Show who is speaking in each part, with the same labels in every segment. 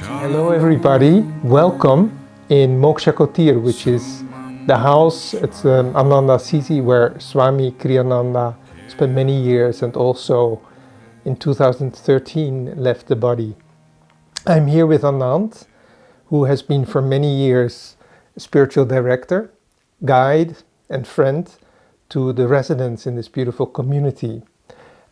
Speaker 1: Hello everybody, welcome in Moksha Kotir, which is the house at Ananda Assisi where Swami Kriyananda spent many years and also in 2013 left the body. I'm here with Anand, who has been for many years spiritual director, guide and friend to the residents in this beautiful community.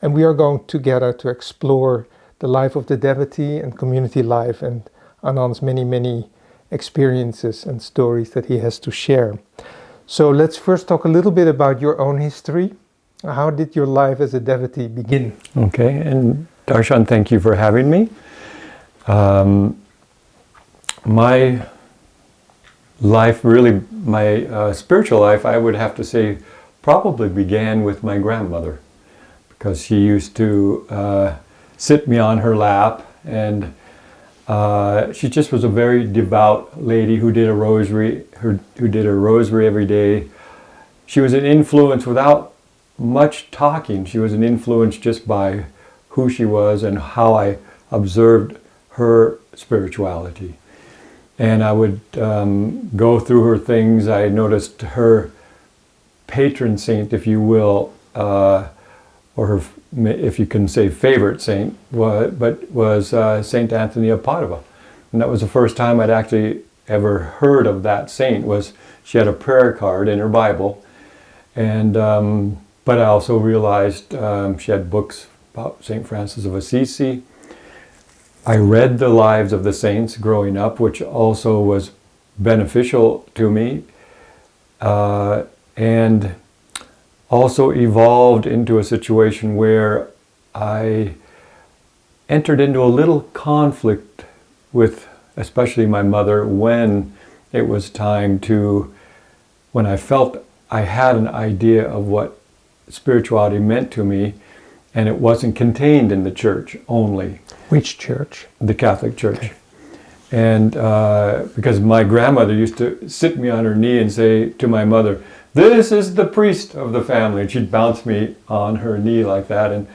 Speaker 1: And we are going together to explore the life of the devotee and community life and Anand's many experiences and stories that he has to share. So let's first talk a little bit about your own history. How did your life as a devotee begin?
Speaker 2: Okay, and Darshan, thank you for having me. My life, really, my spiritual life, I would have to say, probably began with my grandmother, because she used to sit me on her lap, and she just was a very devout lady who did a rosary, who did a rosary every day. She was an influence without much talking. She was an influence just by who she was and how I observed her spirituality. And I would go through her things. I noticed her patron saint, if you will, or her, if you can say favorite saint, was Saint Anthony of Padova. And that was the first time I'd actually ever heard of that saint. Was she had a prayer card in her Bible, and but I also realized she had books about Saint Francis of Assisi. I read the lives of the saints growing up, which also was beneficial to me, and also evolved into a situation where I entered into a little conflict with especially my mother when it was time to, when I felt I had an idea of what spirituality meant to me, and it wasn't contained in the church only.
Speaker 1: Which church?
Speaker 2: The Catholic Church. Okay. And because my grandmother used to sit me on her knee and say to my mother, "This is the priest of the family," and she'd bounce me on her knee like that. And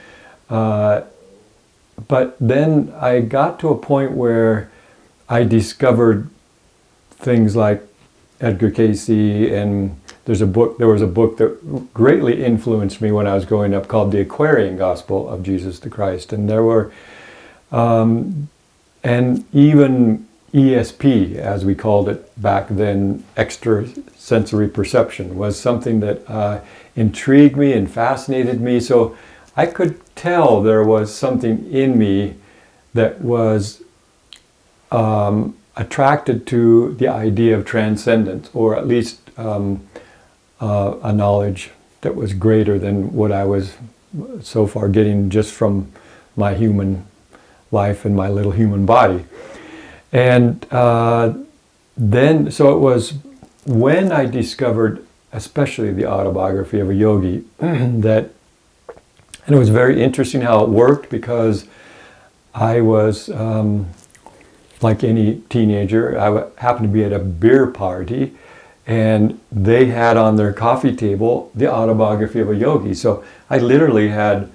Speaker 2: but then I got to a point where I discovered things like Edgar Cayce, and there was a book that greatly influenced me when I was growing up called The Aquarian Gospel of Jesus the Christ. And there were, and even ESP, as we called it back then, extrasensory perception, was something that intrigued me and fascinated me. So I could tell there was something in me that was attracted to the idea of transcendence, or at least a knowledge that was greater than what I was so far getting just from my human life and my little human body. And then, so it was when I discovered, especially the autobiography of a yogi, that, and it was very interesting how it worked, because I was, like any teenager, I happened to be at a beer party, and they had on their coffee table the autobiography of a yogi. So I literally had,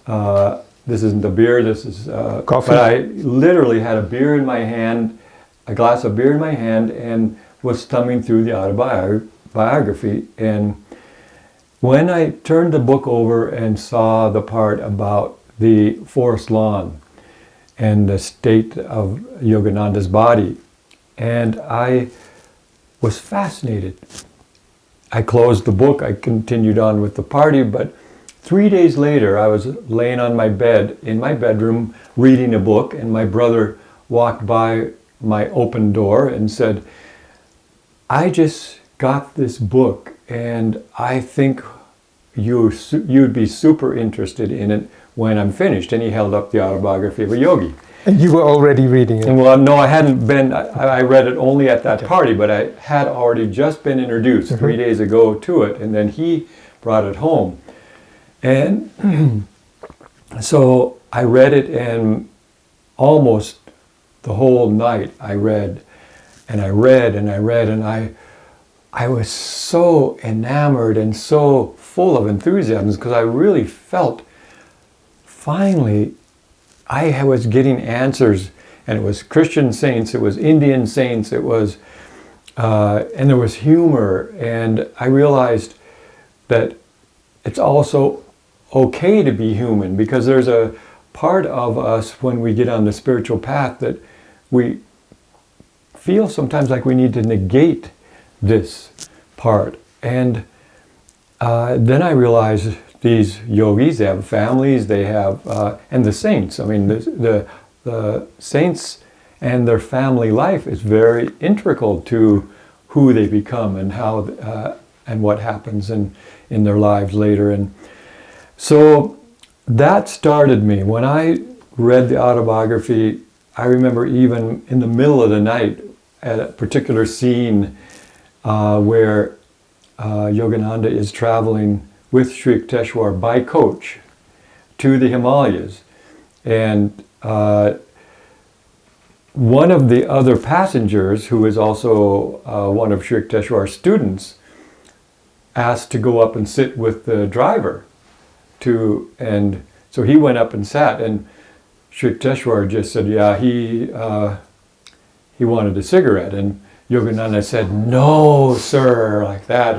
Speaker 2: this isn't a beer, this is coffee. But I literally had a beer in my hand, a glass of beer in my hand, and was thumbing through the autobiography. And when I turned the book over and saw the part about the forest lawn and the state of Yogananda's body, and I was fascinated. I closed the book, I continued on with the party, but 3 days later I was laying on my bed in my bedroom reading a book, and my brother walked by my open door and said, "I just got this book and I think you'd be super interested in it when I'm finished." And he held up the autobiography of a yogi.
Speaker 1: And you were already reading it?
Speaker 2: And well, no, I hadn't been, I read it only at that party, but I had already just been introduced 3 days ago to it, and then he brought it home. And so I read it, and almost the whole night I read, and I read, and I read, and I was so enamored and so full of enthusiasm, because I really felt finally I was getting answers and it was Christian saints, it was Indian saints, it was, and there was humor, and I realized that it's also okay to be human, because there's a part of us when we get on the spiritual path that we feel sometimes like we need to negate this part. And then I realized these yogis, they have families, they have, and the saints, I mean, the saints and their family life is very integral to who they become and how, and what happens in their lives later. And so that started me. When I read the autobiography, I remember even in the middle of the night at a particular scene where Yogananda is traveling with Sri Yukteswar by coach to the Himalayas. And one of the other passengers, who is also one of Sri Yukteswar's students, asked to go up and sit with the driver. And so he went up and sat, and Sri Yukteswar just said, yeah, he wanted a cigarette. And Yogananda said, no, sir, like that.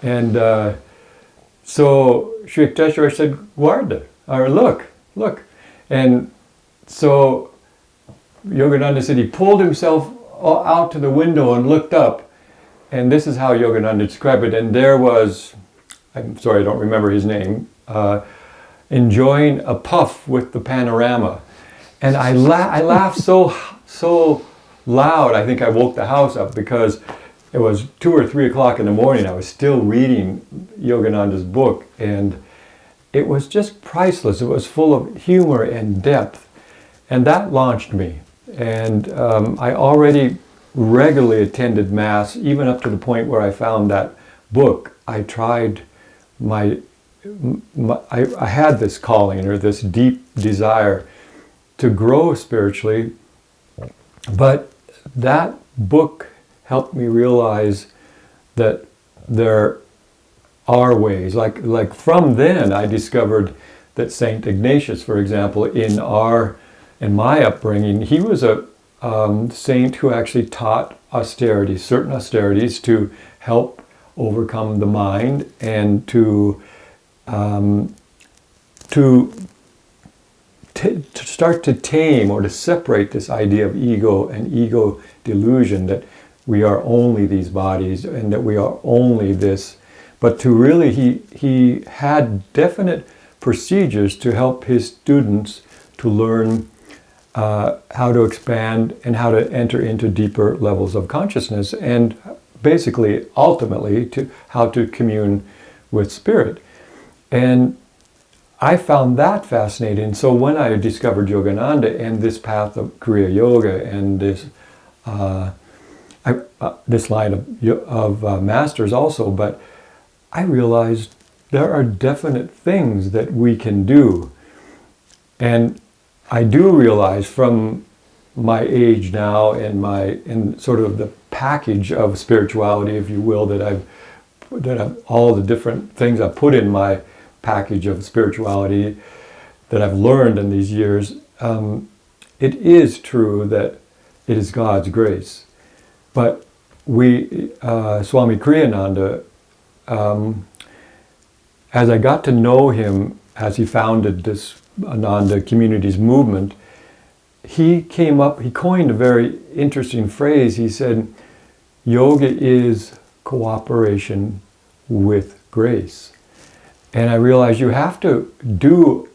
Speaker 2: And so Sri Yukteswar said, guarda, or look. And so Yogananda said he pulled himself out to the window and looked up. And this is how Yogananda described it. And there was, I'm sorry, I don't remember his name, enjoying a puff with the panorama. And I laughed so loud, I think I woke the house up, because it was 2 or 3 o'clock in the morning. I was still reading Yogananda's book, and it was just priceless. It was full of humor and depth, and that launched me. And I already regularly attended Mass, even up to the point where I found that book. I tried I had this calling, or this deep desire to grow spiritually, but that book helped me realize that there are ways. Like from then, I discovered that Saint Ignatius, for example, in my upbringing, he was a saint who actually taught austerities, certain austerities, to help overcome the mind and to start to tame or to separate this idea of ego and ego delusion, that we are only these bodies and that we are only this. But to really, he had definite procedures to help his students to learn how to expand and how to enter into deeper levels of consciousness, and basically, ultimately, to how to commune with spirit. And I found that fascinating. So when I discovered Yogananda and this path of Kriya Yoga and this this line of masters also, but I realized there are definite things that we can do. And I do realize from my age now and sort of the package of spirituality, if you will, that I've all the different things I've put in my package of spirituality that I've learned in these years, it is true that it is God's grace. But Swami Kriyananda, as I got to know him as he founded this Ananda Communities movement, he coined a very interesting phrase. He said, yoga is cooperation with grace. And I realized we have to do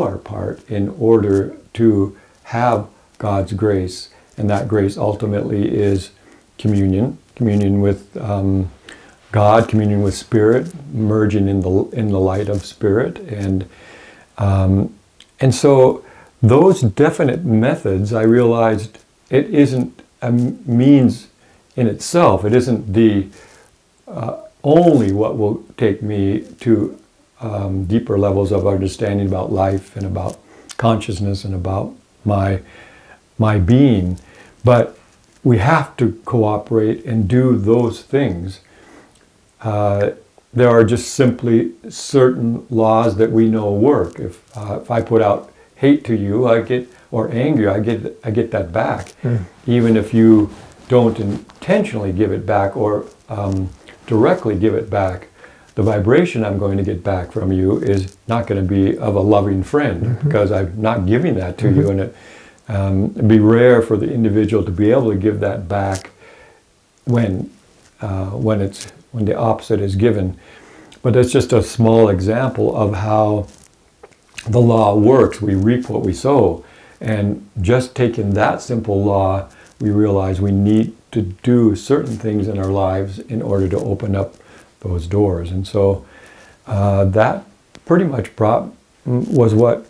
Speaker 2: our part in order to have God's grace. And that grace ultimately is communion with God, communion with Spirit, merging in the light of Spirit. And so those definite methods, I realized it isn't a means in itself. It isn't the only what will take me to deeper levels of understanding about life and about consciousness and about my being. But we have to cooperate and do those things. There are just simply certain laws that we know work. If I put out hate to you, I get or angry, I get that back. Even if you don't intentionally give it back or directly give it back, the vibration I'm going to get back from you is not going to be of a loving friend, because I'm not giving that to you. And it'd be rare for the individual to be able to give that back when the opposite is given. But it's just a small example of how the law works. We reap what we sow. And just taking that simple law, we realize we need to do certain things in our lives in order to open up those doors. And so that pretty much was what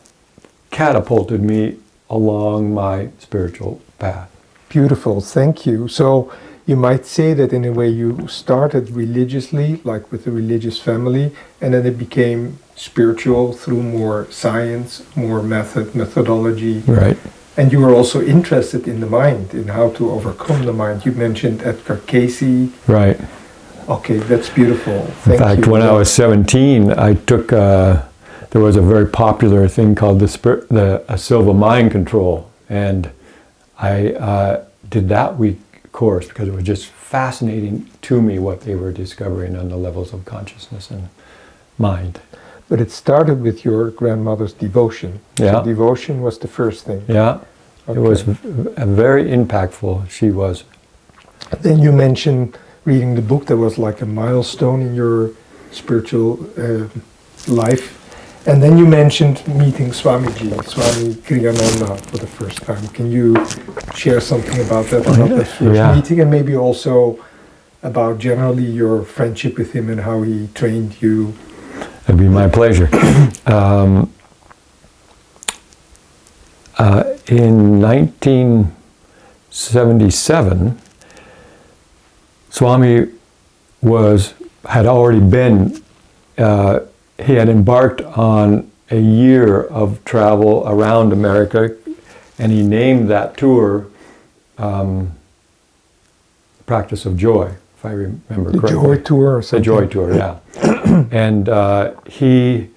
Speaker 2: catapulted me along my spiritual path.
Speaker 1: Beautiful, thank you. So you might say that in a way you started religiously, like with a religious family, and then it became spiritual through more science, more methodology.
Speaker 2: Right.
Speaker 1: And you were also interested in the mind, in how to overcome the mind. You mentioned Edgar Cayce.
Speaker 2: Right.
Speaker 1: Okay, that's beautiful.
Speaker 2: In fact, when I was 17, I took, there was a very popular thing called the Silva Mind Control. And I did that week course because it was just fascinating to me what they were discovering on the levels of consciousness and mind.
Speaker 1: But it started with your grandmother's devotion.
Speaker 2: Yeah.
Speaker 1: So devotion was the first thing.
Speaker 2: Yeah.
Speaker 1: Okay.
Speaker 2: It was very impactful. She was.
Speaker 1: Then you mentioned reading the book that was like a milestone in your spiritual life. And then you mentioned meeting Swamiji, Swami Kriyananda, for the first time. Can you share something about that first meeting, and maybe also about generally your friendship with him and how he trained you?
Speaker 2: It'd be my pleasure. In 1977, Swami had already been, he had embarked on a year of travel around America, and he named that tour Practice of Joy, if I remember correctly.
Speaker 1: The Joy Tour or something?
Speaker 2: The Joy Tour, yeah. And he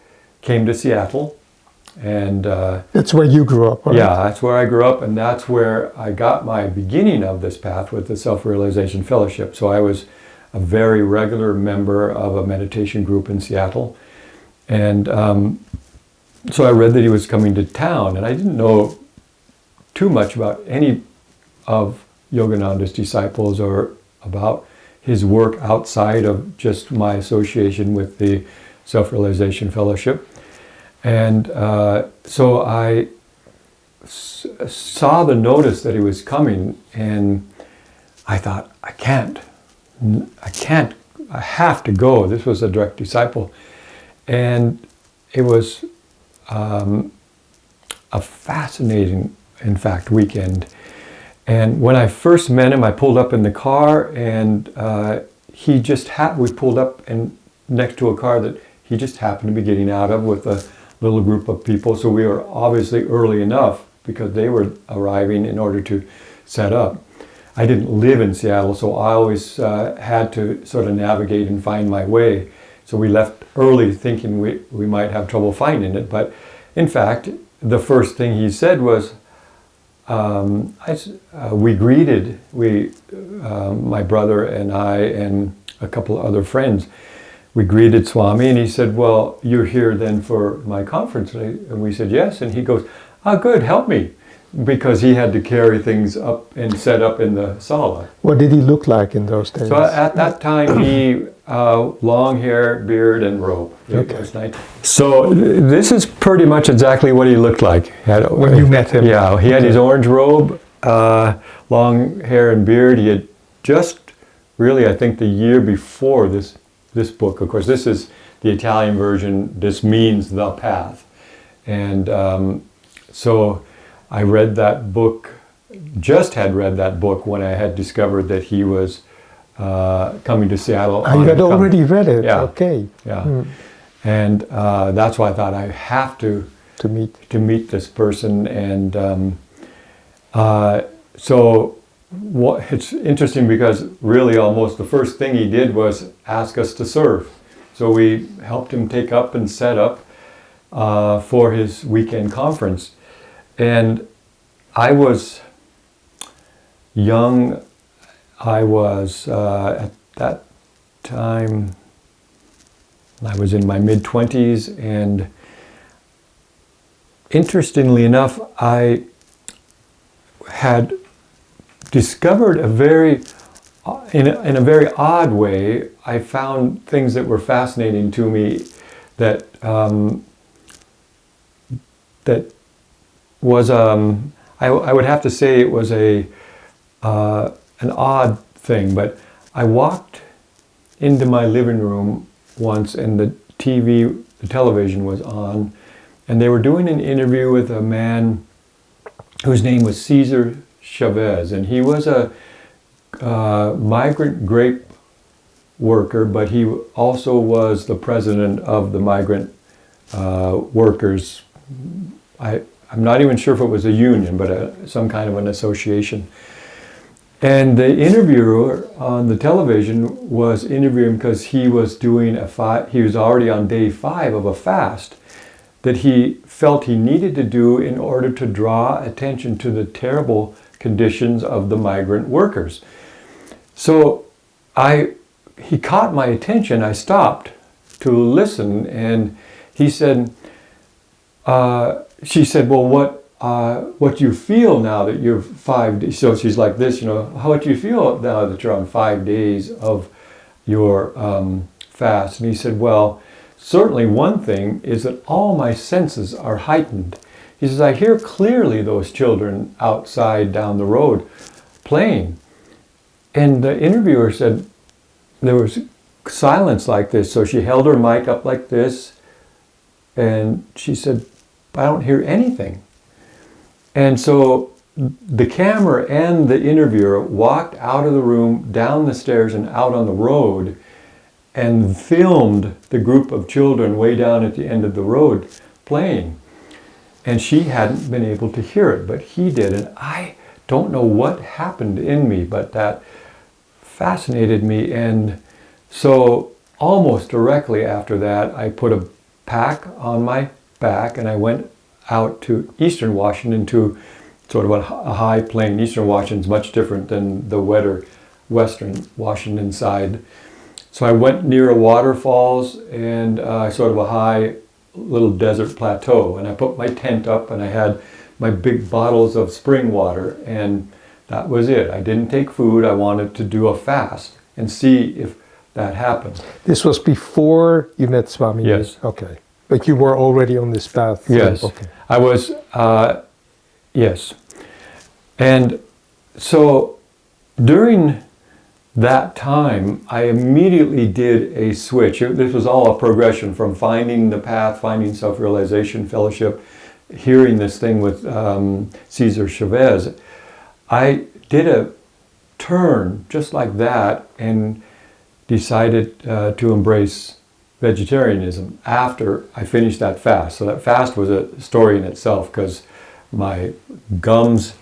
Speaker 2: came to Seattle, and
Speaker 1: that's where you grew up, right?
Speaker 2: Yeah, that's where I grew up, and that's where I got my beginning of this path with the Self-Realization Fellowship. So I was a very regular member of a meditation group in Seattle, and so I read that he was coming to town, and I didn't know too much about any of Yogananda's disciples or about his work outside of just my association with the Self-Realization Fellowship. And so I saw the notice that he was coming, and I thought, I have to go. This was a direct disciple. And it was a fascinating, in fact, weekend. And when I first met him, I pulled up in the car, and we pulled up next to a car that he just happened to be getting out of with a little group of people. So we were obviously early enough because they were arriving in order to set up. I didn't live in Seattle, so I always had to sort of navigate and find my way. So we left early thinking we might have trouble finding it. But in fact, the first thing he said was, we greeted, my brother and I and a couple of other friends, we greeted Swami, and he said, well, you're here then for my conference? And we said, yes. And he goes, good, help me. Because he had to carry things up and set up in the sala.
Speaker 1: What did he look like in those days?
Speaker 2: So at that time, he, long hair, beard, and robe.
Speaker 1: Okay.
Speaker 2: So this is pretty much exactly what he looked like.
Speaker 1: When you met him?
Speaker 2: Yeah, he had his orange robe, long hair and beard. He had just really, I think, the year before this book. Of course, this is the Italian version. This means the path. And so I read that book, just had read that book when I had discovered that he was coming to Seattle.
Speaker 1: You had already read it?
Speaker 2: Yeah.
Speaker 1: Okay.
Speaker 2: Yeah. And that's why I thought I have to meet this person. And so it's interesting because really almost the first thing he did was ask us to serve. So we helped him take up and set up for his weekend conference. And I was young. I was, at that time, I was in my mid-20s, and interestingly enough, I had discovered in a very odd way, I found things that were fascinating to me that that was, I would have to say it was an odd thing, but I walked into my living room once, and the television was on, and they were doing an interview with a man whose name was Cesar Chavez, and he was a migrant grape worker, but he also was the president of the migrant workers. I'm not even sure if it was a union, but some kind of an association. And the interviewer on the television was interviewing because he was doing he was already on day 5 of a fast that he felt he needed to do in order to draw attention to the terrible conditions of the migrant workers. So he caught my attention. I stopped to listen, and he said, she said, well, what do you feel now that you're 5 days? So she's like this, how do you feel now that you're on 5 days of your fast? And he said, well, certainly one thing is that all my senses are heightened. He says, I hear clearly those children outside down the road playing. And the interviewer said there was silence like this. So she held her mic up like this, and she said, I don't hear anything. And so the camera and the interviewer walked out of the room, down the stairs and out on the road, and filmed the group of children way down at the end of the road playing. And she hadn't been able to hear it, but he did. And I don't know what happened in me, but that fascinated me. And so almost directly after that, I put a pack on my back and I went out to Eastern Washington, to sort of a high plain. Eastern Washington's much different than the wetter Western Washington side. So I went near a waterfalls and sort of a high little desert plateau, and I put my tent up and I had my big bottles of spring water, and that was it. I didn't take food. I wanted to do a fast and see if that happened.
Speaker 1: This was before you met Swami?
Speaker 2: Yes.
Speaker 1: Okay. But you were already on this path?
Speaker 2: Yes.
Speaker 1: Okay.
Speaker 2: I was, yes. And so during that time, I immediately did a switch. This was all a progression from finding the path, finding self-realization, fellowship, hearing this thing with Cesar Chavez. I did a turn just like that and decided to embrace vegetarianism after I finished that fast. So that fast was a story in itself, because my gums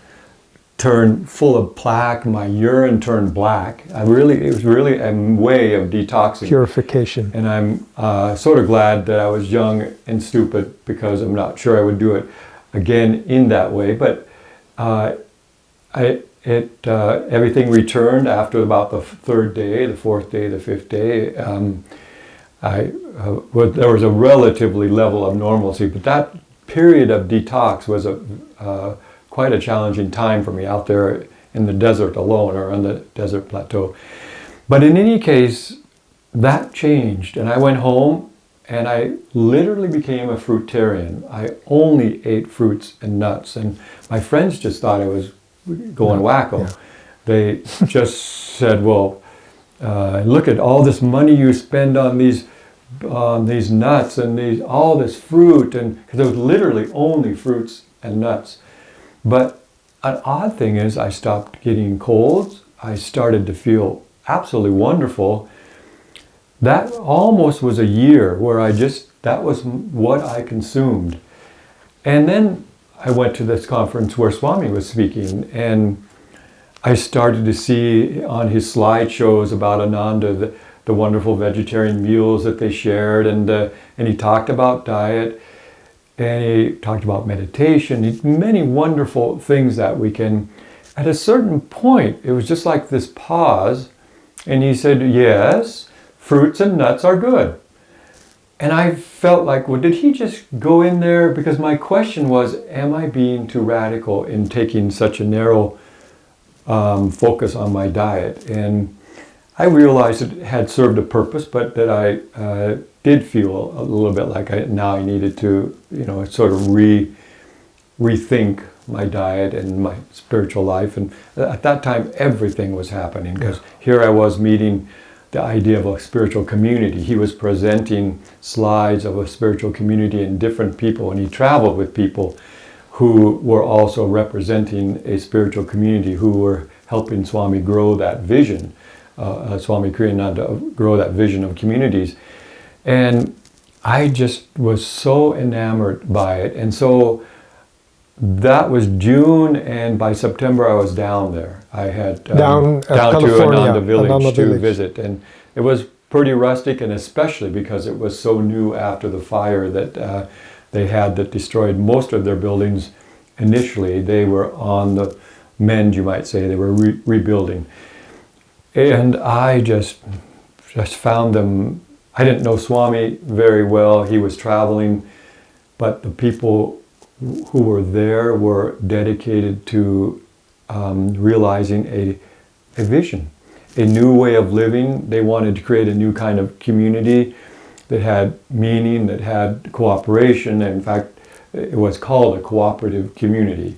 Speaker 2: turned full of plaque, my urine turned black. It was really a way of detoxing.
Speaker 1: Purification.
Speaker 2: And I'm sort of glad that I was young and stupid, because I'm not sure I would do it again in that way. But everything returned after about the 3rd day, the 4th day, the 5th day. There was a relatively level of normalcy, but that period of detox was quite a challenging time for me out there in the desert alone, or on the desert plateau. But in any case, that changed, and I went home and I literally became a fruitarian. I only ate fruits and nuts, and my friends just thought I was going wacko. Yeah. They just said, well, look at all this money you spend on these nuts and all this fruit, and because it was literally only fruits and nuts. But an odd thing is, I stopped getting colds. I started to feel absolutely wonderful. That almost was a year where that was what I consumed. And then I went to this conference where Swami was speaking, and I started to see on his slideshows about Ananda the wonderful vegetarian meals that they shared, and he talked about diet. and he talked about meditation, many wonderful things that weekend. At a certain point, it was just like this pause, and he said, yes, fruits and nuts are good. And I felt like, well, did he just go in there? Because my question was, am I being too radical in taking such a narrow focus on my diet? And I realized it had served a purpose, but that I did feel a little bit like I needed to, sort of rethink my diet and my spiritual life. And at that time, everything was happening, because here I was meeting the idea of a spiritual community. He was presenting slides of a spiritual community and different people, and he traveled with people who were also representing a spiritual community, who were helping Swami grow that vision, Swami Kriyananda grow that vision of communities. And I just was so enamored by it. And so that was June, and by September I was down there. I had down to Ananda Village to visit, and it was pretty rustic, and especially because it was so new after the fire that they had that destroyed most of their buildings initially. They were on the mend, you might say. They were rebuilding. And I just found them. I didn't know Swami very well. He was traveling, but the people who were there were dedicated to realizing a vision, a new way of living. They wanted to create a new kind of community that had meaning, that had cooperation. In fact, it was called a cooperative community.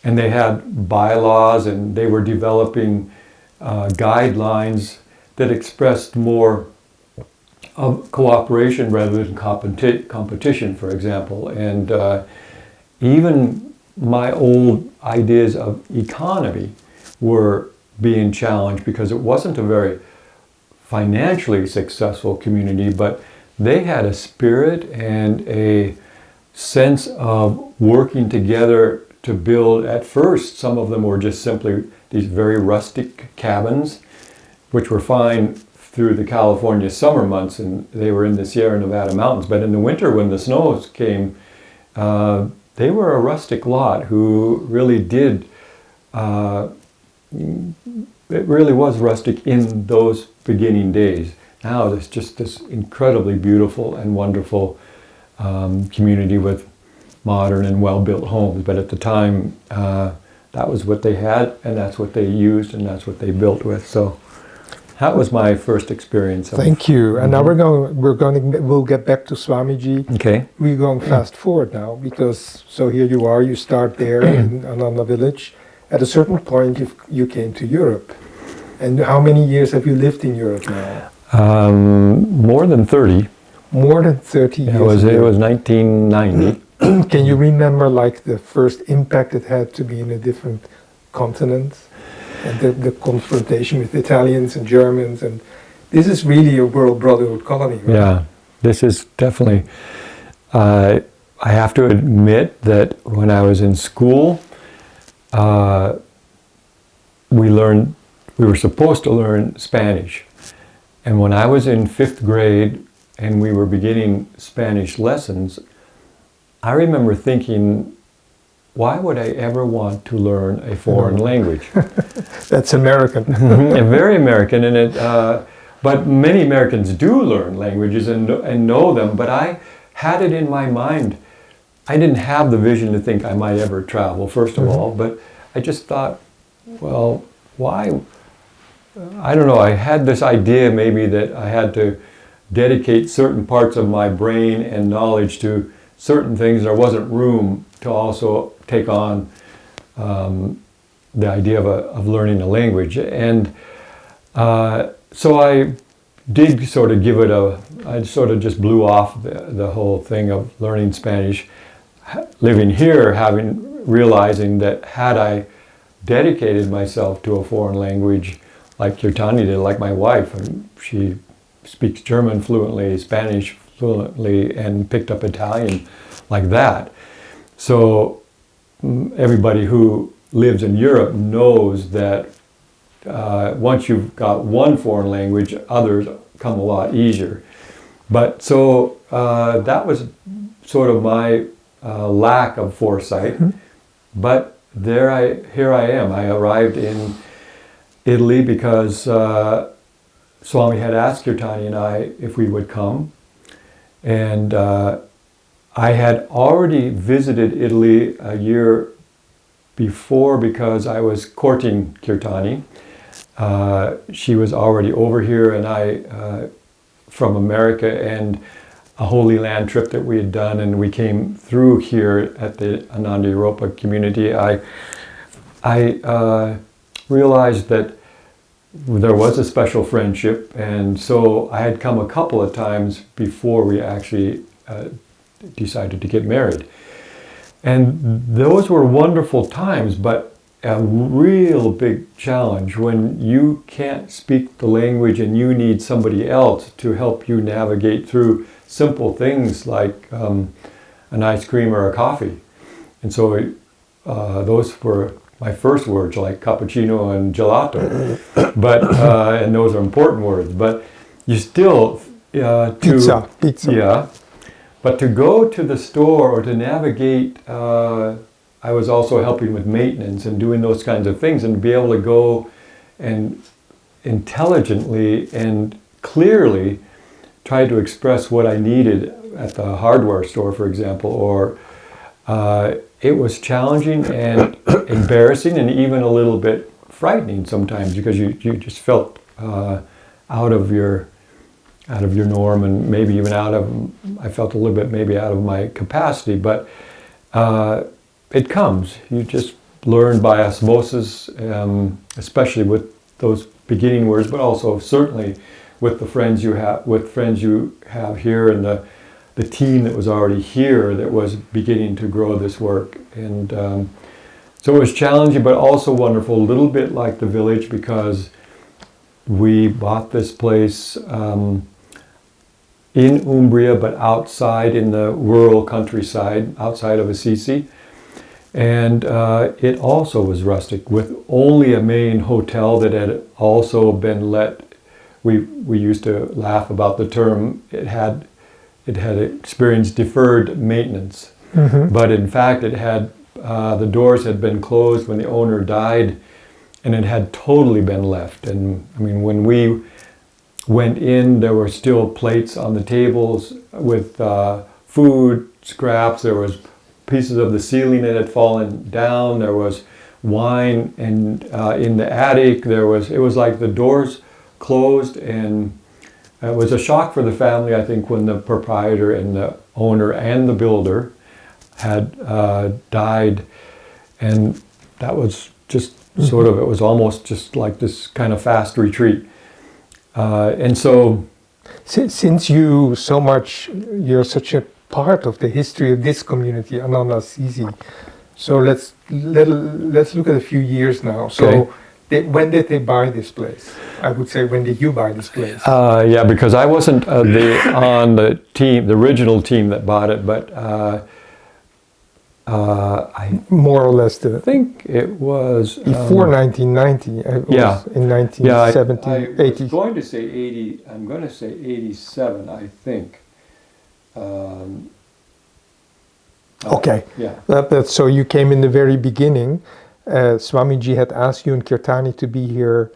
Speaker 2: And they had bylaws, and they were developing guidelines that expressed more of cooperation rather than competition, for example. And even my old ideas of economy were being challenged, because it wasn't a very financially successful community, but they had a spirit and a sense of working together to build. At first, some of them were just simply these very rustic cabins, which were fine through the California summer months, and they were in the Sierra Nevada mountains. But in the winter, when the snows came, they were a rustic lot who really did, it really was rustic in those beginning days. Now there's just this incredibly beautiful and wonderful community with modern and well-built homes. But at the time, that was what they had, and that's what they used, and that's what they built with. So that was my first experience.
Speaker 1: Thank you. And now we'll get back to Swamiji.
Speaker 2: Okay.
Speaker 1: We're going fast forward now, because so here you are. You start there in Ananda Village. At a certain point, you came to Europe. And how many years have you lived in Europe now?
Speaker 2: More than 30.
Speaker 1: More than 30 years.
Speaker 2: It was 1990.
Speaker 1: Can you remember like the first impact it had to be in a different continent? And the confrontation with Italians and Germans, and this is really a world brotherhood colony, right?
Speaker 2: Yeah, this is definitely, I have to admit that when I was in school, we were supposed to learn Spanish. And when I was in 5th grade and we were beginning Spanish lessons, I remember thinking, why would I ever want to learn a foreign language?
Speaker 1: That's American.
Speaker 2: Very American, and but many Americans do learn languages and know them. But I had it in my mind. I didn't have the vision to think I might ever travel, first of all. But I just thought, well, why? I don't know. I had this idea maybe that I had to dedicate certain parts of my brain and knowledge to certain things. There wasn't room to also take on the idea of learning a language. And so I did sort of give it I sort of just blew off the whole thing of learning Spanish. Living here, realizing that had I dedicated myself to a foreign language like Kirtani did, like my wife, and she speaks German fluently, Spanish fluently, and picked up Italian like that. So everybody who lives in Europe knows that once you've got one foreign language, others come a lot easier. But so that was sort of my lack of foresight. But here I am. I arrived in Italy because Swami had asked Kirtani and I if we would come. And I had already visited Italy a year before because I was courting Kirtani. She was already over here, and I from America, and a Holy Land trip that we had done, and we came through here at the Ananda Europa community. I realized that there was a special friendship, and so I had come a couple of times before we actually decided to get married. And those were wonderful times, but a real big challenge when you can't speak the language and you need somebody else to help you navigate through simple things like an ice cream or a coffee. And so those were my first words, like cappuccino and gelato. But and those are important words. But you still
Speaker 1: pizza.
Speaker 2: Yeah. But to go to the store or to navigate, I was also helping with maintenance and doing those kinds of things, and to be able to go and intelligently and clearly try to express what I needed at the hardware store, for example, or it was challenging and embarrassing and even a little bit frightening sometimes, because you just felt out of your norm, and maybe even I felt a little bit maybe out of my capacity, but it comes. You just learn by osmosis, especially with those beginning words, but also certainly with the friends you have here, and the team that was already here that was beginning to grow this work. And so it was challenging, but also wonderful, a little bit like the village, because we bought this place in Umbria, but outside in the rural countryside, outside of Assisi. And it also was rustic, with only a main hotel that had also been let. We used to laugh about the term. It had experienced deferred maintenance, but in fact it had the doors had been closed when the owner died, and it had totally been left. And I mean, when we went in, there were still plates on the tables with food scraps. There was pieces of the ceiling that had fallen down. There was wine, and in the attic it was like the doors closed, and it was a shock for the family, I think, when the proprietor and the owner and the builder had died. And that was just sort of, it was almost just like this kind of fast retreat. And so,
Speaker 1: since you're such a part of the history of this community, Ananda Assisi, so let's look at a few years now. So when did they buy this place? I would say, when did you buy this place?
Speaker 2: Yeah, because I wasn't on the team, the original team that bought it, but I
Speaker 1: more or less
Speaker 2: think it was
Speaker 1: before 1990. It was in 1970,
Speaker 2: I
Speaker 1: 80.
Speaker 2: was going to say 80. I'm going to say 87. I think.
Speaker 1: Okay.
Speaker 2: Yeah.
Speaker 1: So you came in the very beginning. Swamiji had asked you and Kirtani to be here,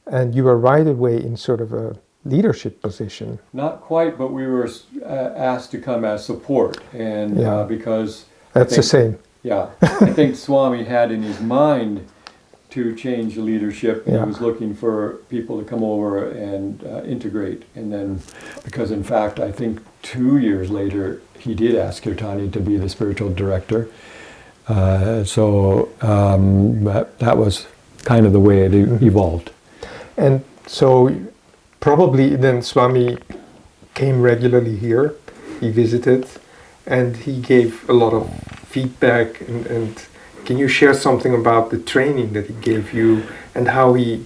Speaker 1: and you were right away in sort of a leadership position.
Speaker 2: Not quite, but we were asked to come as support, and because
Speaker 1: that's the same.
Speaker 2: Yeah, I think Swami had in his mind to change the leadership. He was looking for people to come over and integrate, and then because in fact I think 2 years later he did ask Kirtani to be the spiritual director. So that was kind of the way it evolved.
Speaker 1: And so probably then Swami came regularly here, he visited, and he gave a lot of feedback. And can you share something about the training that he gave you and how he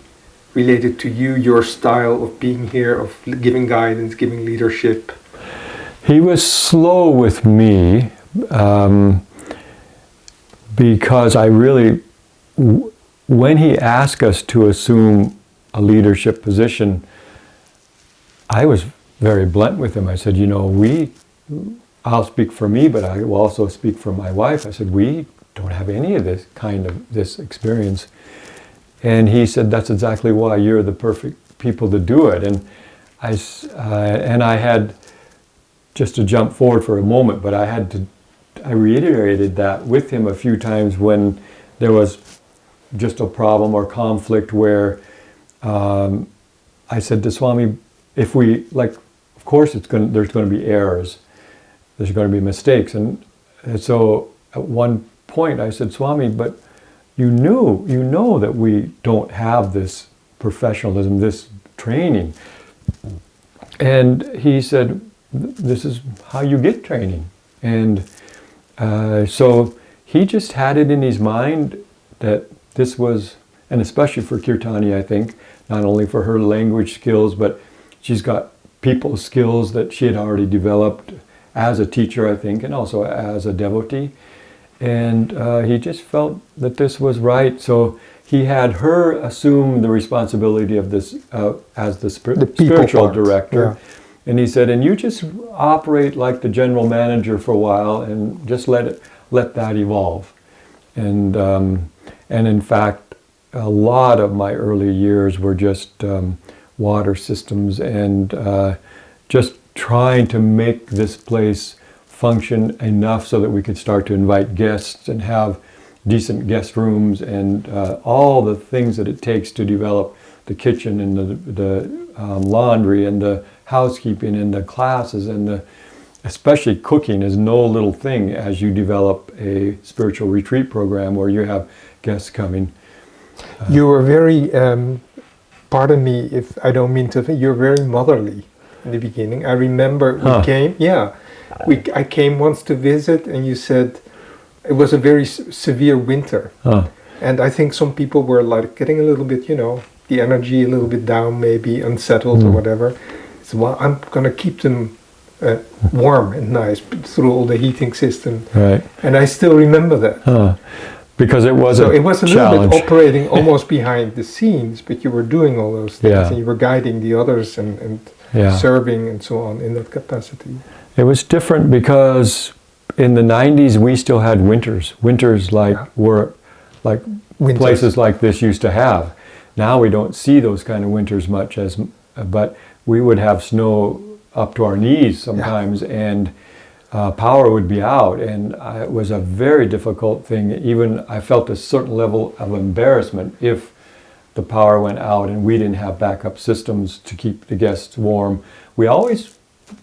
Speaker 1: related to you, your style of being here, of giving guidance, giving leadership?
Speaker 2: He was slow with me. Because I really, when he asked us to assume a leadership position, I was very blunt with him. I said, I'll speak for me, but I will also speak for my wife. I said, we don't have any of this experience. And he said, that's exactly why you're the perfect people to do it. And I had, just to jump forward for a moment, but I reiterated that with him a few times when there was just a problem or conflict where I said to Swami, if we, like, of course there's going to be errors, there's going to be mistakes. And so at one point I said, Swami, but you know that we don't have this professionalism, this training. And he said, this is how you get training. And so he just had it in his mind that this was, and especially for Kirtani, I think, not only for her language skills, but she's got people skills that she had already developed as a teacher, I think, and also as a devotee. And he just felt that this was right. So he had her assume the responsibility of this as the spiritual director. Yeah. And he said, and you just operate like the general manager for a while and just let that evolve. And in fact, a lot of my early years were just water systems and just trying to make this place function enough so that we could start to invite guests and have decent guest rooms and all the things that it takes to develop the kitchen and the laundry and the housekeeping and the classes and especially cooking is no little thing as you develop a spiritual retreat program where you have guests coming.
Speaker 1: You were very, pardon me if I don't mean to, you're very motherly in the beginning. I remember I came once to visit and you said it was a very severe winter. And I think some people were like getting a little bit, the energy a little bit down, maybe unsettled or whatever. So well, I'm going to keep them warm and nice through all the heating system.
Speaker 2: Right.
Speaker 1: And I still remember that.
Speaker 2: Because it was
Speaker 1: it was a little bit operating almost behind the scenes, but you were doing all those things and you were guiding the others and serving and so on in that capacity.
Speaker 2: It was different because in the 90s we still had winters. Winters were like places like this used to have. Now we don't see those kind of winters much but we would have snow up to our knees sometimes and power would be out, and it was a very difficult thing. Even I felt a certain level of embarrassment if the power went out and we didn't have backup systems to keep the guests warm. We always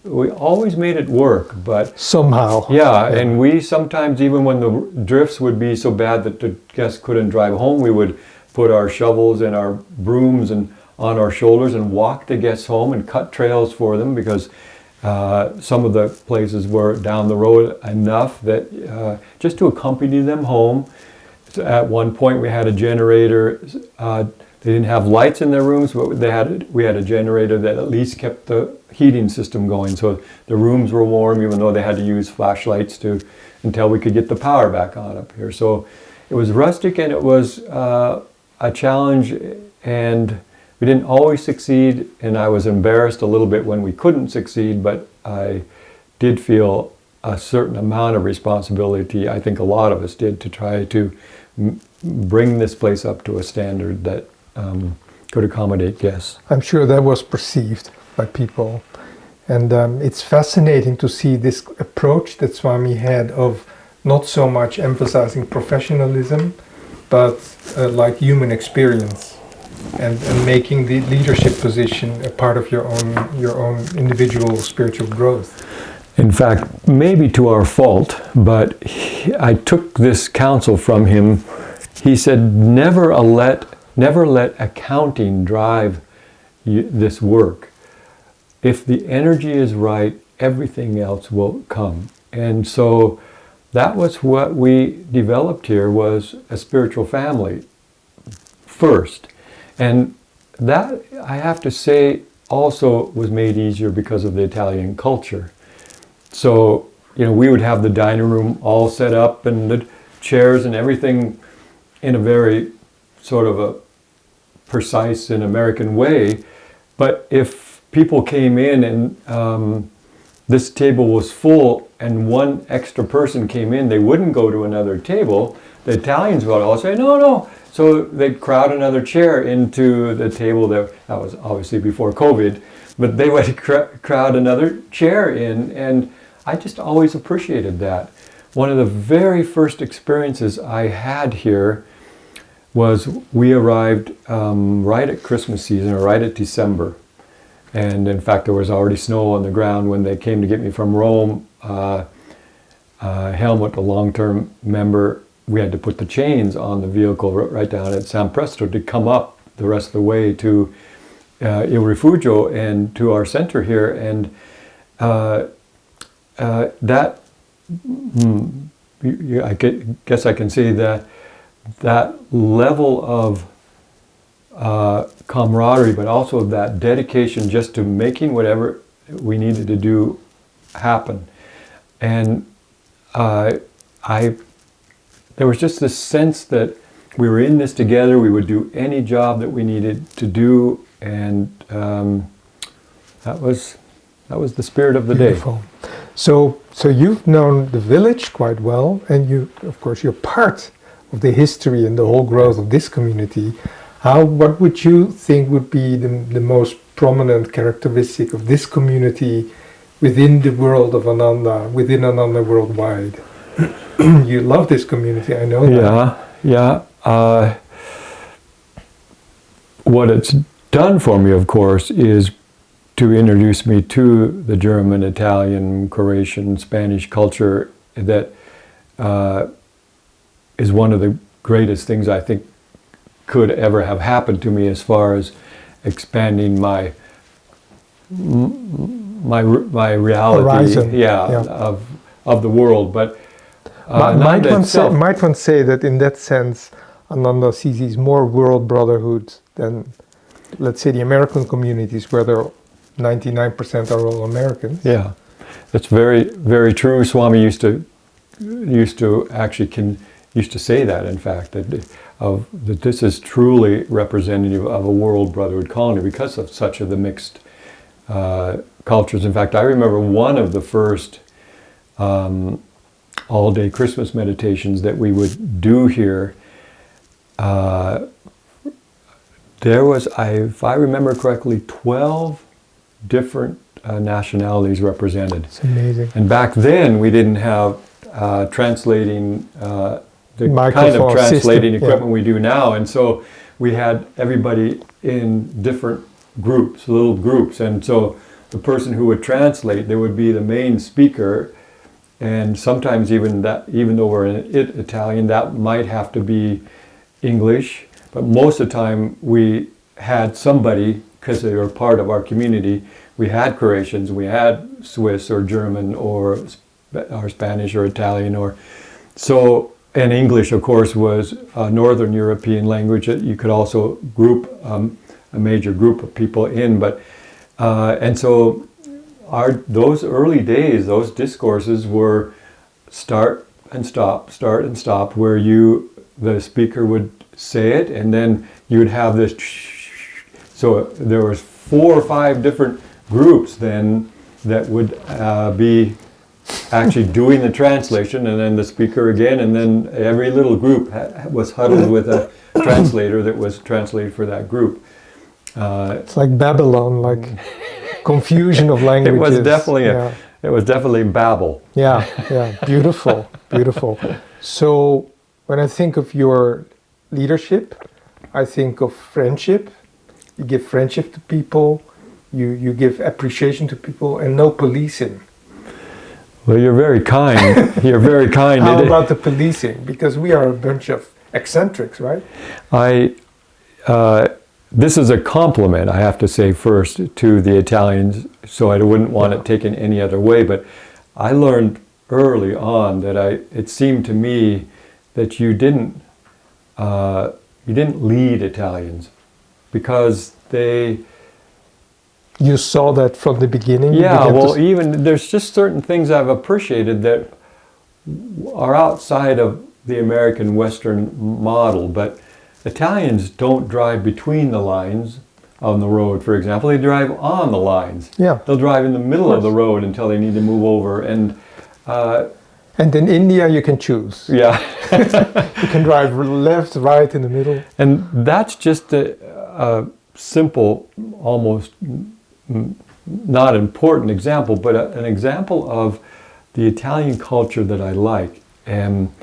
Speaker 2: made it work, but
Speaker 1: somehow.
Speaker 2: And we sometimes, even when the drifts would be so bad that the guests couldn't drive home, we would put our shovels and our brooms and on our shoulders and walk the guests home and cut trails for them because some of the places were down the road enough that just to accompany them home. So at one point we had a generator. They didn't have lights in their rooms, but we had a generator that at least kept the heating system going. So the rooms were warm, even though they had to use flashlights until we could get the power back on up here. So it was rustic and it was a challenge, and we didn't always succeed, and I was embarrassed a little bit when we couldn't succeed, but I did feel a certain amount of responsibility, I think a lot of us did, to try to bring this place up to a standard that could accommodate guests.
Speaker 1: I'm sure that was perceived by people. And it's fascinating to see this approach that Swami had of not so much emphasizing professionalism, but like human experience. And making the leadership position a part of your own individual spiritual growth.
Speaker 2: In fact, maybe to our fault, but I took this counsel from him. He said, never let accounting drive this work. If the energy is right, everything else will come. And so that was what we developed here, was a spiritual family first. And that, I have to say, also was made easier because of the Italian culture. So, we would have the dining room all set up and the chairs and everything in a very sort of a precise and American way. But if people came in and this table was full and one extra person came in, they wouldn't go to another table. The Italians would all say, no, no. So they'd crowd another chair into the table. That was obviously before COVID, but they would crowd another chair in, and I just always appreciated that. One of the very first experiences I had here was we arrived right at Christmas season, or right at December. And in fact, there was already snow on the ground when they came to get me from Rome. Helmut, a long-term member, we had to put the chains on the vehicle right down at San Presto to come up the rest of the way to Il Rifugio and to our center here. And that, I guess I can say that level of camaraderie, but also that dedication just to making whatever we needed to do happen. And there was just this sense that we were in this together, we would do any job that we needed to do, and that was the spirit of the
Speaker 1: Beautiful. Day. So you've known the village quite well, and you, of course, you're part of the history and the whole growth of this community. What would you think would be the most prominent characteristic of this community within the world of Ananda, within Ananda worldwide? You love this community, I know that.
Speaker 2: Yeah. What it's done for me, of course, is to introduce me to the German, Italian, Croatian, Spanish culture that is one of the greatest things I think could ever have happened to me as far as expanding my reality,
Speaker 1: horizon,
Speaker 2: of the world. But
Speaker 1: might one say that in that sense, Ananda Assisi is more world brotherhood than, let's say, the American communities, where they're 99% are all Americans.
Speaker 2: Yeah, that's very, very true. Swami used to say that, in fact, that this is truly representative of a world brotherhood colony because of such of the mixed cultures. In fact, I remember one of the first all-day Christmas meditations that we would do here. There was, if I remember correctly, 12 different nationalities represented.
Speaker 1: It's amazing.
Speaker 2: And back then, we didn't have translating, the kind of translating system, equipment we do now. And so we had everybody in different groups, little groups. And so the person who would translate, there would be the main speaker. And sometimes even though we're in Italian, that might have to be English. But most of the time we had somebody, because they were part of our community, we had Croatians, we had Swiss or German or Spanish or Italian, and English, of course, was a Northern European language that you could also group a major group of people in. But and so those early days, those discourses were start and stop, where the speaker would say it, and then you would have this. So there was 4 or 5 different groups then that would be actually doing the translation, and then the speaker again, and then every little group was huddled with a translator that was translated for that group.
Speaker 1: It's like Babylon, like confusion of languages.
Speaker 2: It was definitely Babel.
Speaker 1: Yeah, beautiful. So when I think of your leadership, I think of friendship. You give friendship to people, you give appreciation to people, and no policing.
Speaker 2: Well, you're very kind. You're very kind.
Speaker 1: How about the policing? Because we are a bunch of eccentrics, right?
Speaker 2: This is a compliment, I have to say first, to the Italians, so I wouldn't want it taken any other way. But I learned early on that it seemed to me that you didn't lead Italians, because
Speaker 1: You saw that from the beginning?
Speaker 2: Yeah, well, even there's just certain things I've appreciated that are outside of the American Western model, but Italians don't drive between the lines on the road, for example. They drive on the lines.
Speaker 1: Yeah.
Speaker 2: They'll drive in the middle of the road until they need to move over. And
Speaker 1: And in India, you can choose.
Speaker 2: Yeah.
Speaker 1: You can drive left, right, in the middle.
Speaker 2: And that's just a simple, almost not important example, but an example of the Italian culture that I like. And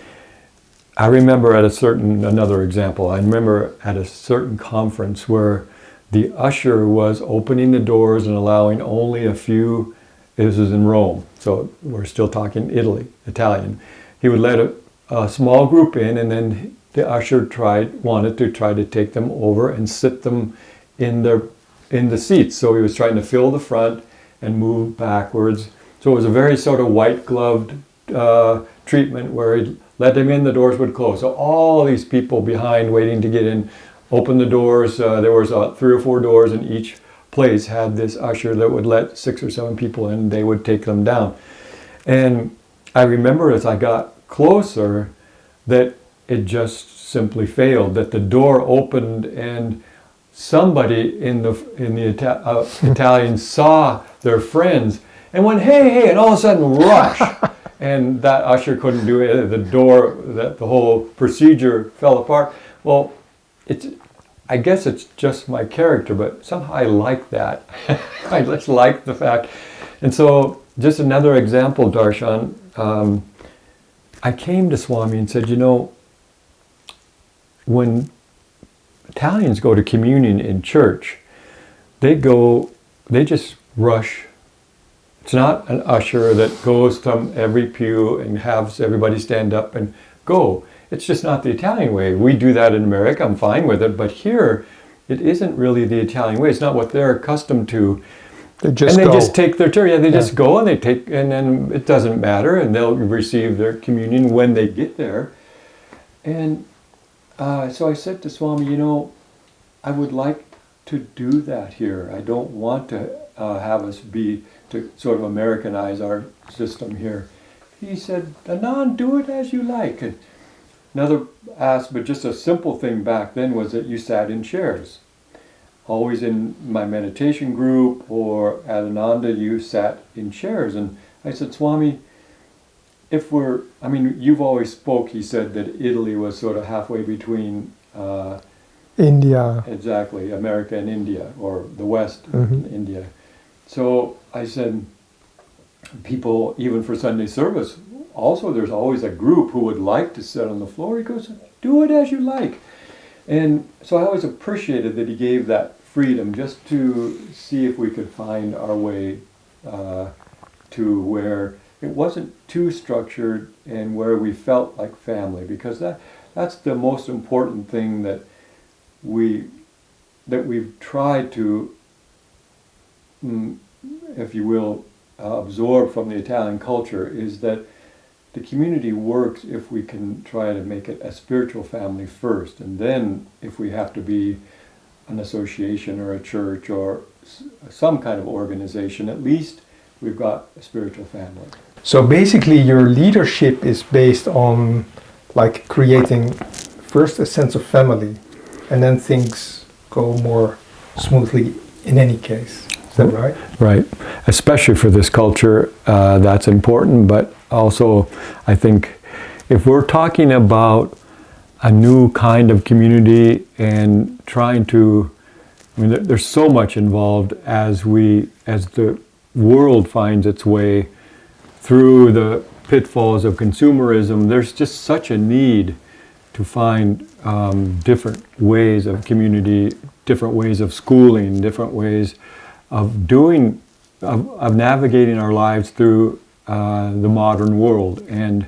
Speaker 2: I remember another example, I remember at a certain conference where the usher was opening the doors and allowing only a few. This was in Rome, so we're still talking Italian. He would let a small group in, and then the usher wanted to try to take them over and sit them in the seats. So he was trying to fill the front and move backwards. So it was a very sort of white-gloved treatment where he'd let them in, the doors would close. So all these people behind waiting to get in, open the doors. There was 3 or 4 doors in each place had this usher that would let 6 or 7 people in, and they would take them down. And I remember as I got closer that it just simply failed, that the door opened and somebody in the Italians saw their friends and went, hey, hey, and all of a sudden rush. And that usher couldn't do it. The whole procedure fell apart. Well, I guess it's just my character, but somehow I like that. I just like the fact. And so, just another example, Darshan, I came to Swami and said, when Italians go to communion in church, they just rush. It's not an usher that goes from every pew and has everybody stand up and go. It's just not the Italian way. We do that in America, I'm fine with it, but here it isn't really the Italian way. It's not what they're accustomed to. They just take their turn. Yeah, they just go and and then it doesn't matter, and they'll receive their communion when they get there. And so I said to Swami, I would like to do that here. I don't want to have us to sort of Americanize our system here. He said, Anand, do it as you like. And another aspect, but just a simple thing back then, was that you sat in chairs. Always in my meditation group or at Ananda, you sat in chairs. And I said, Swami, you've always spoke, he said, that Italy was sort of halfway between
Speaker 1: India.
Speaker 2: Exactly, America and India, or the West and India. So I said, people, even for Sunday service, also there's always a group who would like to sit on the floor. He goes, do it as you like. And so I always appreciated that he gave that freedom just to see if we could find our way to where it wasn't too structured and where we felt like family, because that's the most important thing that we've tried to, if you will, absorb from the Italian culture, is that the community works if we can try to make it a spiritual family first, and then if we have to be an association or a church or some kind of organization, at least we've got a spiritual family.
Speaker 1: So basically your leadership is based on like creating first a sense of family, and then things go more smoothly in any case. Is that right?
Speaker 2: Right. Especially for this culture, that's important, but also I think if we're talking about a new kind of community and trying to, there's so much involved as the world finds its way through the pitfalls of consumerism. There's just such a need to find different ways of community, different ways of schooling, different ways of navigating our lives through the modern world. And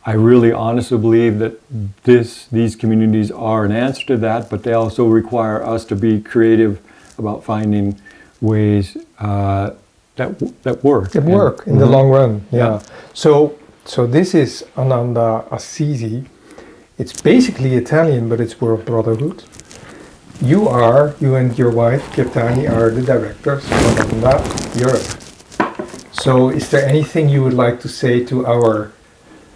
Speaker 2: I really honestly believe that these communities are an answer to that, but they also require us to be creative about finding ways that work.
Speaker 1: That work in the long run, yeah. So this is Ananda Assisi. It's basically Italian, but it's World Brotherhood. You and your wife, Kirtani, are the directors of Ananda Europe. So is there anything you would like to say to our,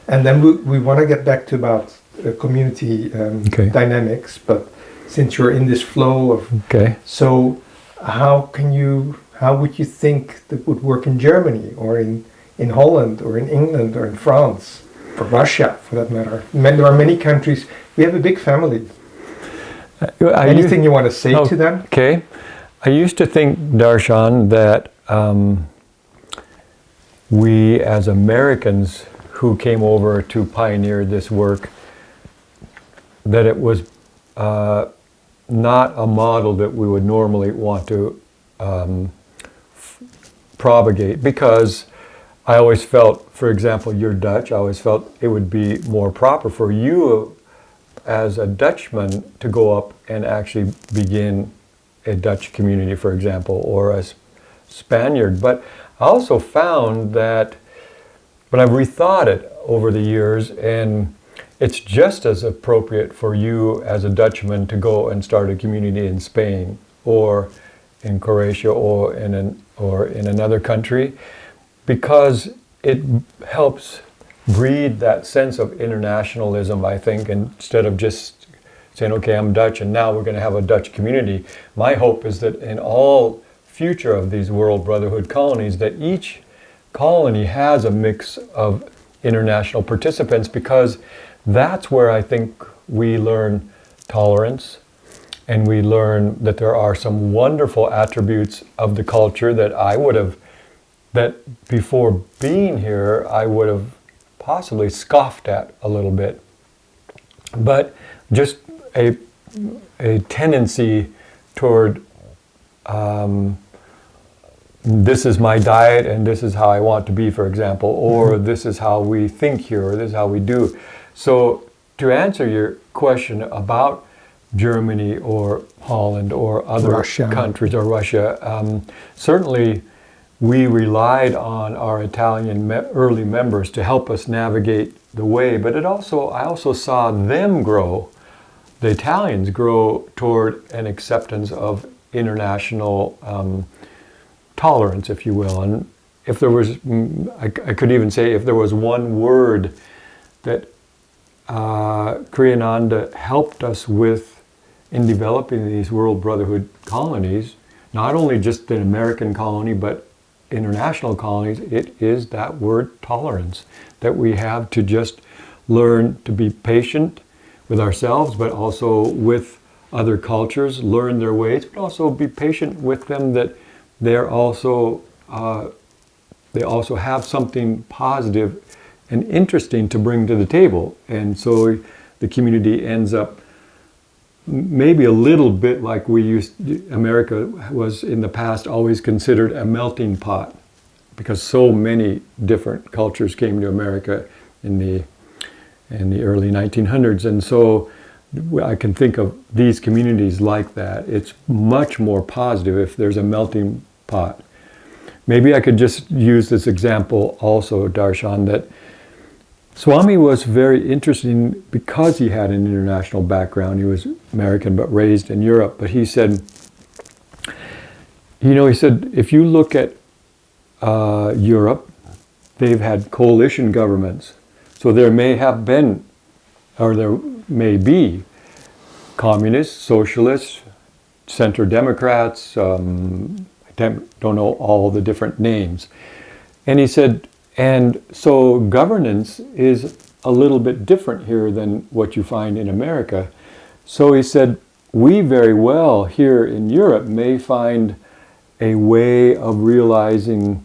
Speaker 1: and then we want to get back to about community dynamics, but since you're in this flow of, so how would you think that would work in Germany or in in Holland or in England or in France, or Russia for that matter. There are many countries. We have a big family. Anything you want to say to them?
Speaker 2: Okay. I used to think, Darshan, that we as Americans who came over to pioneer this work, that it was not a model that we would normally want to propagate, because I always felt, for example, you're Dutch, I always felt it would be more proper for you as a Dutchman to go up and actually begin a Dutch community, for example, or a Spaniard. But I also found that when I've rethought it over the years, and it's just as appropriate for you as a Dutchman to go and start a community in Spain or in Croatia or in another country, because it helps breed that sense of internationalism, I think, instead of just saying, okay, I'm Dutch and now we're going to have a Dutch community. My hope is that in all future of these World Brotherhood colonies, that each colony has a mix of international participants, because that's where I think we learn tolerance, and we learn that there are some wonderful attributes of the culture that before being here, I would have possibly scoffed at a little bit. But just a tendency toward this is my diet and this is how I want to be, for example, or this is how we think here, or this is how we do. So to answer your question about Germany or Holland or other countries, or Russia, certainly we relied on our Italian early members to help us navigate the way, but I also saw them grow, the Italians grow toward an acceptance of international tolerance, if you will. And if there was, I could even say, if there was one word that Kriyananda helped us with in developing these World Brotherhood colonies, not only just the American colony, but international colonies, it is that word tolerance, that we have to just learn to be patient with ourselves, but also with other cultures, learn their ways, but also be patient with them, that they also have something positive and interesting to bring to the table. And so the community ends up maybe a little bit like America was in the past always considered a melting pot, because so many different cultures came to America in the early 1900s. And so I can think of these communities like that. It's much more positive if there's a melting pot. Maybe I could just use this example also, Darshan, that Swami was very interesting because he had an international background. He was American but raised in Europe. But he said, if you look at Europe, they've had coalition governments. So there may have been, or there may be, communists, socialists, center Democrats, I don't know all the different names. And he said, and so governance is a little bit different here than what you find in America. So he said, we very well here in Europe may find a way of realizing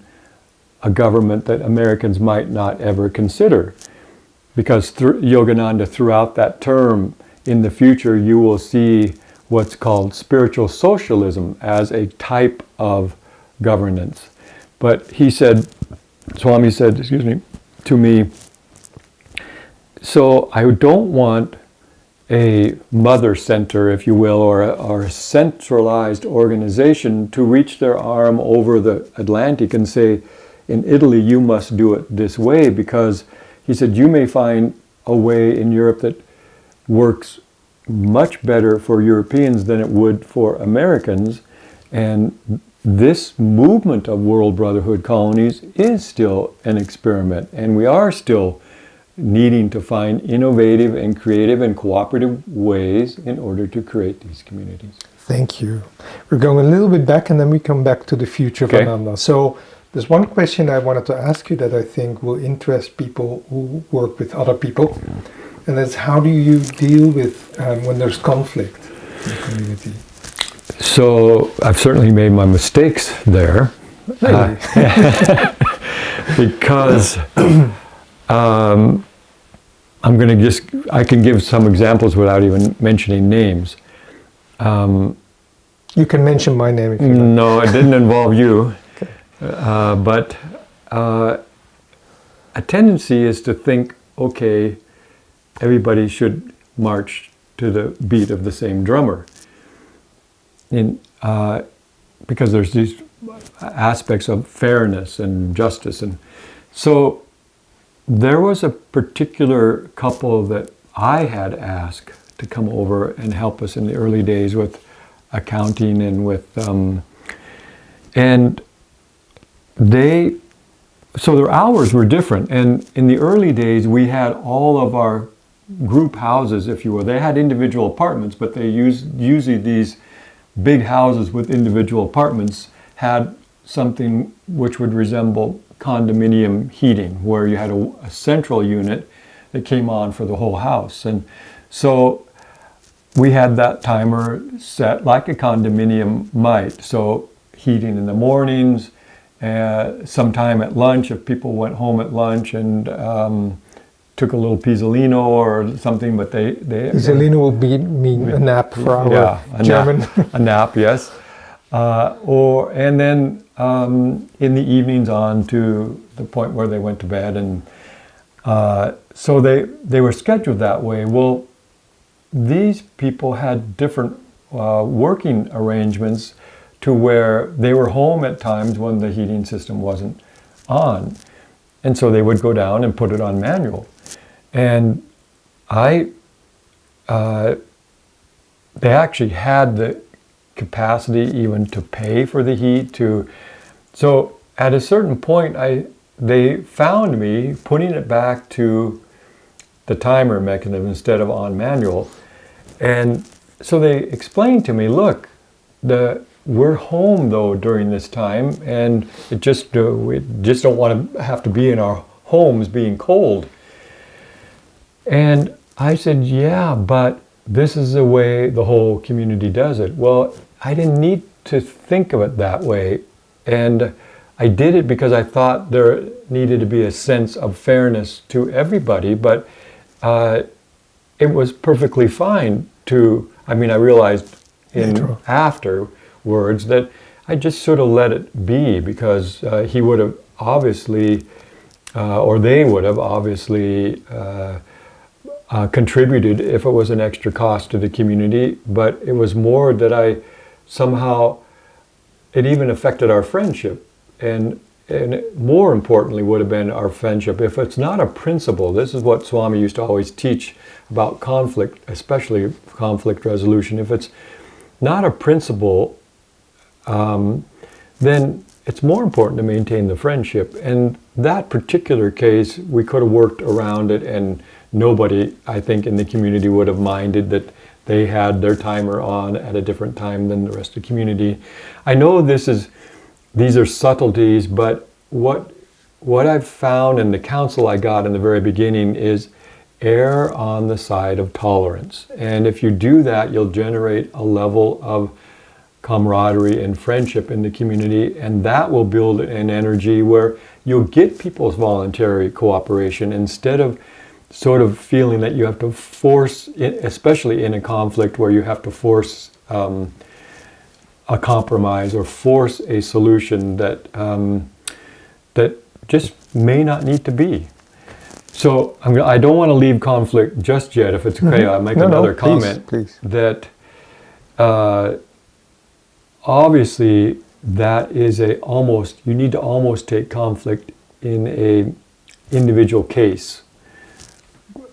Speaker 2: a government that Americans might not ever consider. Because Yogananda, throughout that term, in the future you will see what's called spiritual socialism as a type of governance. But he said, Swami said, to me, so I don't want a mother center, if you will, or a centralized organization to reach their arm over the Atlantic and say, in Italy you must do it this way, because he said you may find a way in Europe that works much better for Europeans than it would for Americans. And this movement of World Brotherhood colonies is still an experiment, and we are still needing to find innovative and creative and cooperative ways in order to create these communities.
Speaker 1: Thank you. We're going a little bit back and then we come back to the future of Ananda. So There's one question I wanted to ask you that I think will interest people who work with other people, and that's how do you deal with when there's conflict in the community?
Speaker 2: So I've certainly made my mistakes there.
Speaker 1: Really?
Speaker 2: Because I can give some examples without even mentioning names.
Speaker 1: You can mention my name if you like.
Speaker 2: No, it didn't involve you.
Speaker 1: Okay.
Speaker 2: But a tendency is to think, okay, everybody should march to the beat of the same drummer. Because there's these aspects of fairness and justice. And so there was a particular couple that I had asked to come over and help us in the early days with accounting and with and so their hours were different, and in the early days we had all of our group houses, if you will. They had individual apartments, but they usually these big houses with individual apartments had something which would resemble condominium heating, where you had a central unit that came on for the whole house. And so we had that timer set like a condominium might. So heating in the mornings, sometime at lunch, if people went home at lunch and took a little pisolino or something, but they
Speaker 1: Pisolino will mean a nap for our German.
Speaker 2: A nap, yes. And then in the evenings on to the point where they went to bed, and so they were scheduled that way. Well, these people had different working arrangements to where they were home at times when the heating system wasn't on, and so they would go down and put it on manual. And they actually had the capacity even to pay for the heat. So at a certain point, they found me putting it back to the timer mechanism instead of on manual. And so they explained to me, look, we're home though during this time, and we just don't want to have to be in our homes being cold. And I said, yeah, but this is the way the whole community does it. Well, I didn't need to think of it that way. And I did it because I thought there needed to be a sense of fairness to everybody, but it was perfectly fine I realized afterwards that I just sort of let it be, because he would have obviously, or they would have obviously contributed if it was an extra cost to the community, but it was more that somehow it even affected our friendship, and more importantly would have been our friendship. If it's not a principle, this is what Swami used to always teach about conflict, especially conflict resolution. If it's not a principle, then it's more important to maintain the friendship. And that particular case, we could have worked around it, and nobody, I think, in the community would have minded that they had their timer on at a different time than the rest of the community. I know these are subtleties, but what I've found in the counsel I got in the very beginning is err on the side of tolerance. And if you do that, you'll generate a level of camaraderie and friendship in the community, and that will build an energy where you'll get people's voluntary cooperation instead of sort of feeling that you have to force, especially in a conflict where you have to force a compromise or force a solution that just may not need to be. So I don't want to leave conflict just yet. If it's okay, I'll make another comment.
Speaker 1: Please.
Speaker 2: That obviously that is you need to almost take conflict in a individual case.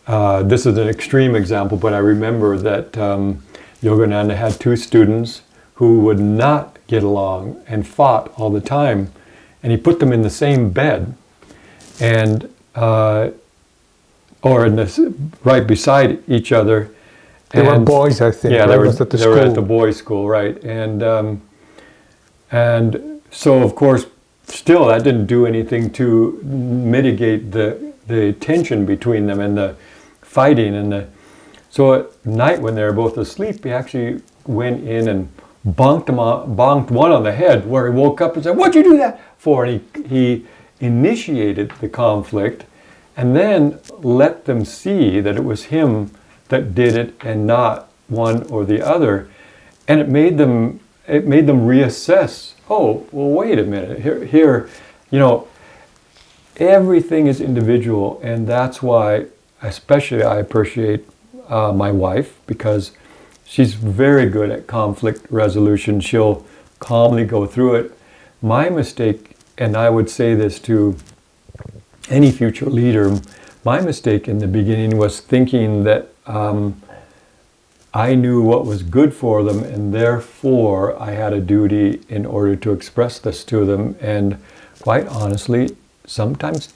Speaker 2: This is an extreme example, but I remember that Yogananda had two students who would not get along and fought all the time, and he put them in the same bed, and right beside each other.
Speaker 1: They were boys, I think.
Speaker 2: Yeah,
Speaker 1: right?
Speaker 2: they were at the boys' school, right? And so, of course, still, that didn't do anything to mitigate the tension between them and the fighting so at night when they were both asleep, he actually went in and bonked one on the head, where he woke up and said, "What'd you do that for?" And he initiated the conflict and then let them see that it was him that did it and not one or the other. And it made them reassess. Oh, well, wait a minute. Here, everything is individual, and that's why especially I appreciate my wife, because she's very good at conflict resolution. She'll calmly go through it. My mistake, and I would say this to any future leader, my mistake in the beginning was thinking that I knew what was good for them, and therefore I had a duty in order to express this to them. And quite honestly, sometimes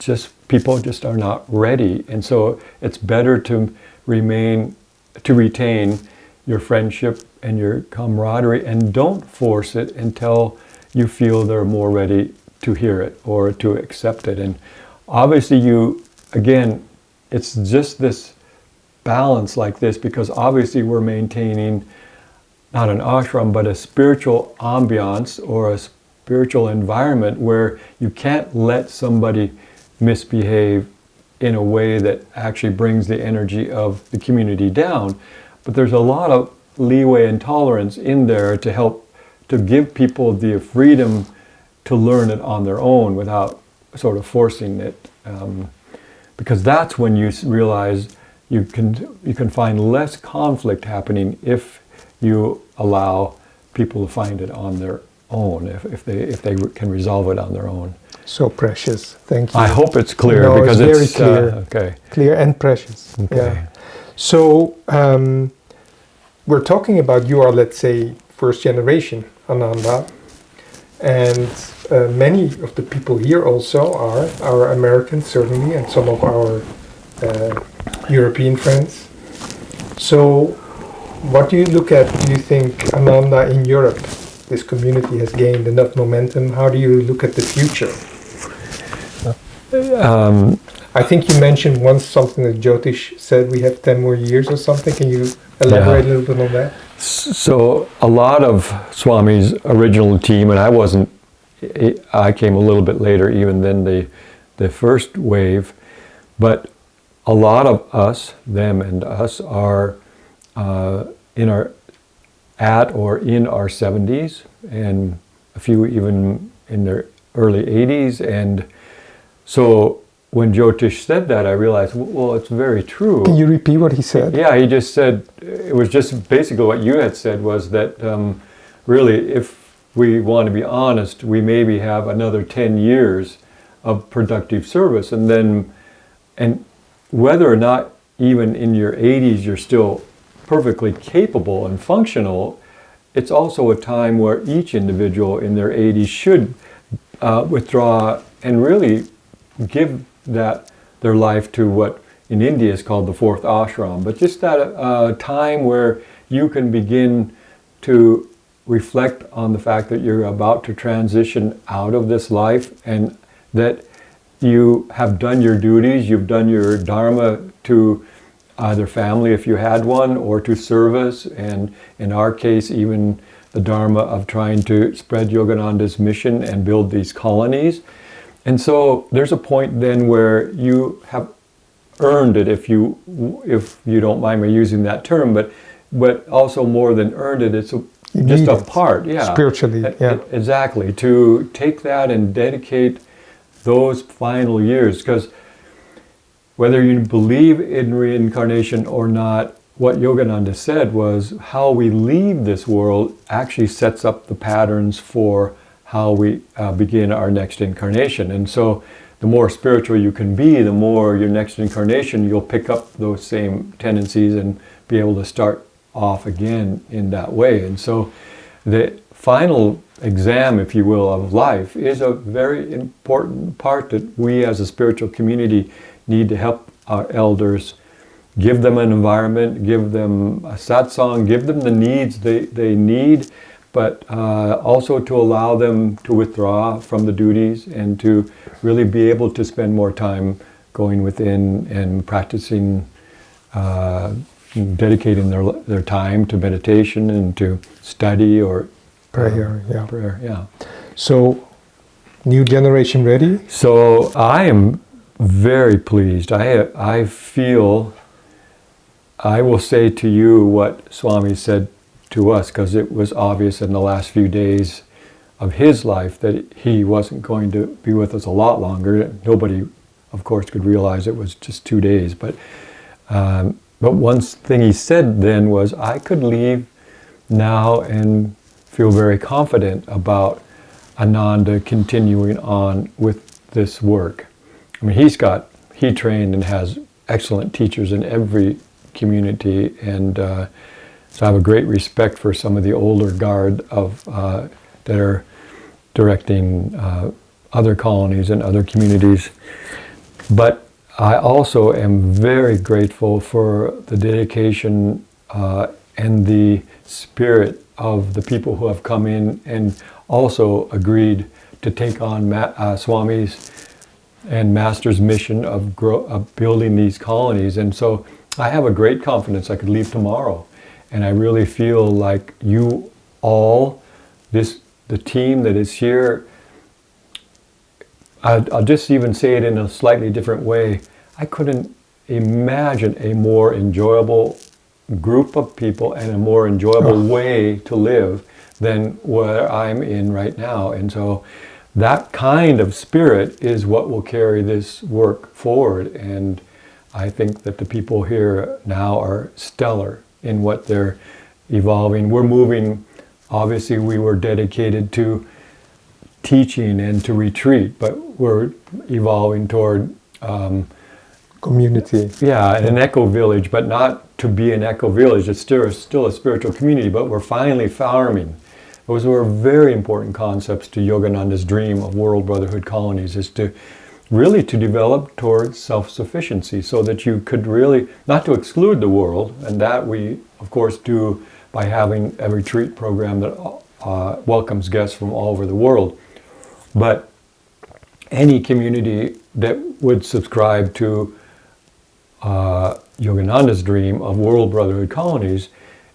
Speaker 2: people just are not ready. And so it's better to retain your friendship and your camaraderie, and don't force it until you feel they're more ready to hear it or to accept it. And obviously again, it's just this balance like this, because obviously we're maintaining not an ashram, but a spiritual ambiance or a spiritual environment where you can't let somebody misbehave in a way that actually brings the energy of the community down. But there's a lot of leeway and tolerance in there to help to give people the freedom to learn it on their own without sort of forcing it, because that's when you realize you can find less conflict happening if you allow people to find it on their own, if they can resolve it on their own.
Speaker 1: So precious. Thank you.
Speaker 2: I hope it's clear,
Speaker 1: no,
Speaker 2: because
Speaker 1: it's very clear.
Speaker 2: Okay.
Speaker 1: Clear and precious.
Speaker 2: Okay.
Speaker 1: Yeah. So we're talking about, you are, let's say, first generation Ananda, and many of the people here also are Americans, certainly, and some of our European friends. So what do you look at? Do you think Ananda in Europe, this community has gained enough momentum? How do you look at the future? I think you mentioned once something that Jyotish said, we have 10 more years or something. Can you elaborate a little bit on that?
Speaker 2: So a lot of Swami's original team, and I came a little bit later even than the first wave, but a lot of us, them and us, are in our 70s, and a few even in their early 80s. And so when Jyotish said that, I realized, well, it's very true.
Speaker 1: Can you repeat what he said?
Speaker 2: Yeah, he just said, it was just basically what you had said, was that really, if we want to be honest, we maybe have another 10 years of productive service. And whether or not even in your 80s you're still perfectly capable and functional, it's also a time where each individual in their 80s should withdraw and really give their life to what in India is called the fourth ashram, but just that time where you can begin to reflect on the fact that you're about to transition out of this life, and that you have done your duties, you've done your dharma to either family if you had one, or to service, and in our case even the dharma of trying to spread Yogananda's mission and build these colonies. And so there's a point then where you have earned it, if you don't mind me using that term, but also more than earned it, it's just a part,
Speaker 1: spiritually,
Speaker 2: exactly, to take that and dedicate those final years. Because whether you believe in reincarnation or not, what Yogananda said was how we leave this world actually sets up the patterns for how we begin our next incarnation. And so the more spiritual you can be, the more your next incarnation, you'll pick up those same tendencies and be able to start off again in that way. And so the final exam, if you will, of life is a very important part that we as a spiritual community need to help our elders, give them an environment, give them a satsang, give them the needs they need, but also to allow them to withdraw from the duties and to really be able to spend more time going within and practicing, dedicating their time to meditation and to study or
Speaker 1: Prayer, yeah.
Speaker 2: prayer, yeah.
Speaker 1: So, new generation ready?
Speaker 2: So I am very pleased. I feel, I will say to you what Swami said to us, because it was obvious in the last few days of his life that he wasn't going to be with us a lot longer. Nobody, of course, could realize it was just 2 days. But one thing he said then was, I could leave now and feel very confident about Ananda continuing on with this work. I mean, he trained and has excellent teachers in every community, and so I have a great respect for some of the older guard of that are directing other colonies and other communities. But I also am very grateful for the dedication and the spirit of the people who have come in and also agreed to take on Swami's and Master's mission of building these colonies. And so I have a great confidence I could leave tomorrow. And I really feel like you all, the team that is here, I'll just even say it in a slightly different way. I couldn't imagine a more enjoyable group of people and a more enjoyable way to live than where I'm in right now. And so that kind of spirit is what will carry this work forward. And I think that the people here now are stellar in what they're evolving. We're moving, obviously we were dedicated to teaching and to retreat, but we're evolving toward
Speaker 1: community.
Speaker 2: Yeah, an eco village, but not to be an eco village. It's still a spiritual community, but we're finally farming. Those were very important concepts to Yogananda's dream of world brotherhood colonies, is to really to develop towards self-sufficiency, so that you could really, not to exclude the world, and that we of course do by having a retreat program that welcomes guests from all over the world, but any community that would subscribe to Yogananda's dream of world brotherhood colonies,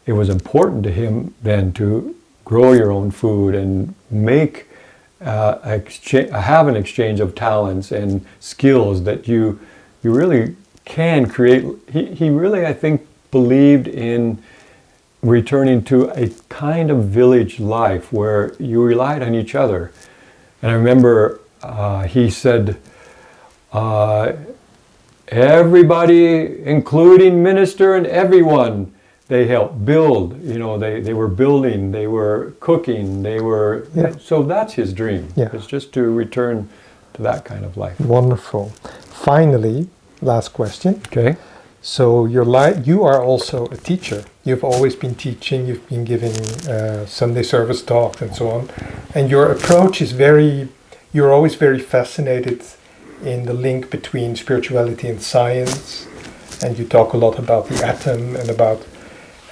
Speaker 2: it was important to him then to grow your own food and make have an exchange of talents and skills that you really can create. He really, I think, believed in returning to a kind of village life where you relied on each other. And I remember he said, everybody, including minister and everyone, they helped build. You know, they were building, they were cooking, they were. Yeah. So that's his dream.
Speaker 1: Yeah.
Speaker 2: It's just to return to that kind of life.
Speaker 1: Wonderful. Finally, last question.
Speaker 2: Okay.
Speaker 1: So you are also a teacher. You've always been teaching. You've been giving Sunday service talks and so on. And your approach is you're always very fascinated in the link between spirituality and science. And you talk a lot about the atom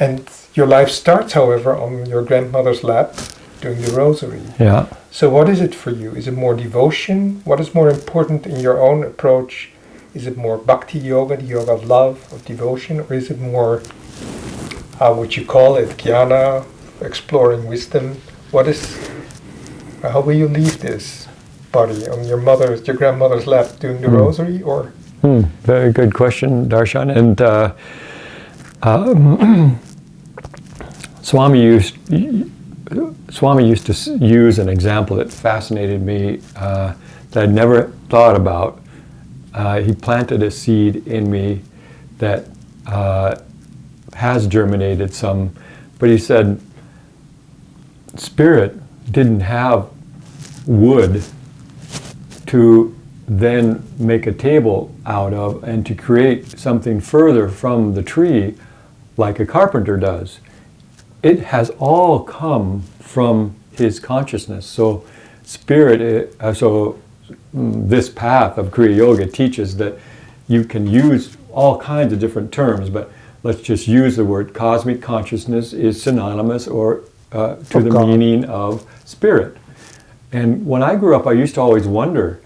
Speaker 1: and your life starts, however, on your grandmother's lap doing the rosary.
Speaker 2: Yeah.
Speaker 1: So what is it for you? Is it more devotion? What is more important in your own approach? Is it more bhakti yoga, the yoga of love, of devotion? Or is it more, how would you call it, jnana, exploring wisdom? How will you leave this body on your grandmother's lap doing the rosary? Or
Speaker 2: Very good question, Darshan. And Swami used to use an example that fascinated me that I'd never thought about. He planted a seed in me that has germinated some, but he said spirit didn't have wood to then make a table out of and to create something further from the tree like a carpenter does. It has all come from his consciousness. So spirit, this path of Kriya Yoga teaches that you can use all kinds of different terms, but let's just use the word cosmic consciousness is synonymous or to the
Speaker 1: God.
Speaker 2: meaning of spirit. And when I grew up, I used to always wonder,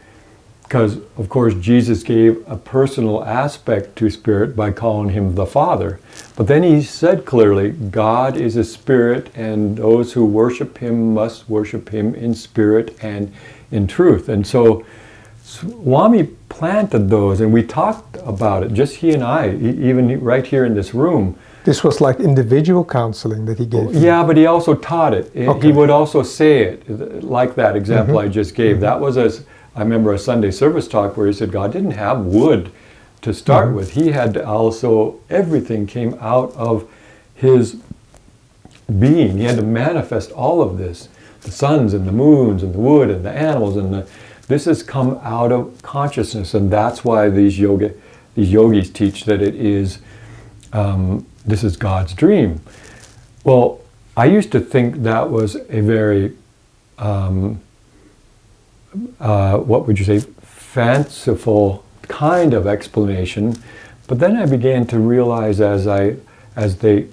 Speaker 2: because of course Jesus gave a personal aspect to spirit by calling him the Father. But then he said clearly, God is a spirit, and those who worship him must worship him in spirit and in truth. And so Swami planted those, and we talked about it, just he and I, even right here in this room.
Speaker 1: This was like individual counseling that he gave.
Speaker 2: Yeah, but he also taught it.
Speaker 1: Okay.
Speaker 2: He would also say it, like that example I just gave. That was, I remember a Sunday service talk where he said God didn't have wood to start with. He had to also, everything came out of his being. He had to manifest all of this. The suns and the moons and the wood and the animals and this has come out of consciousness, and that's why these yogis teach that it is, this is God's dream. Well, I used to think that was a very, what would you say, fanciful kind of explanation. But then I began to realize as they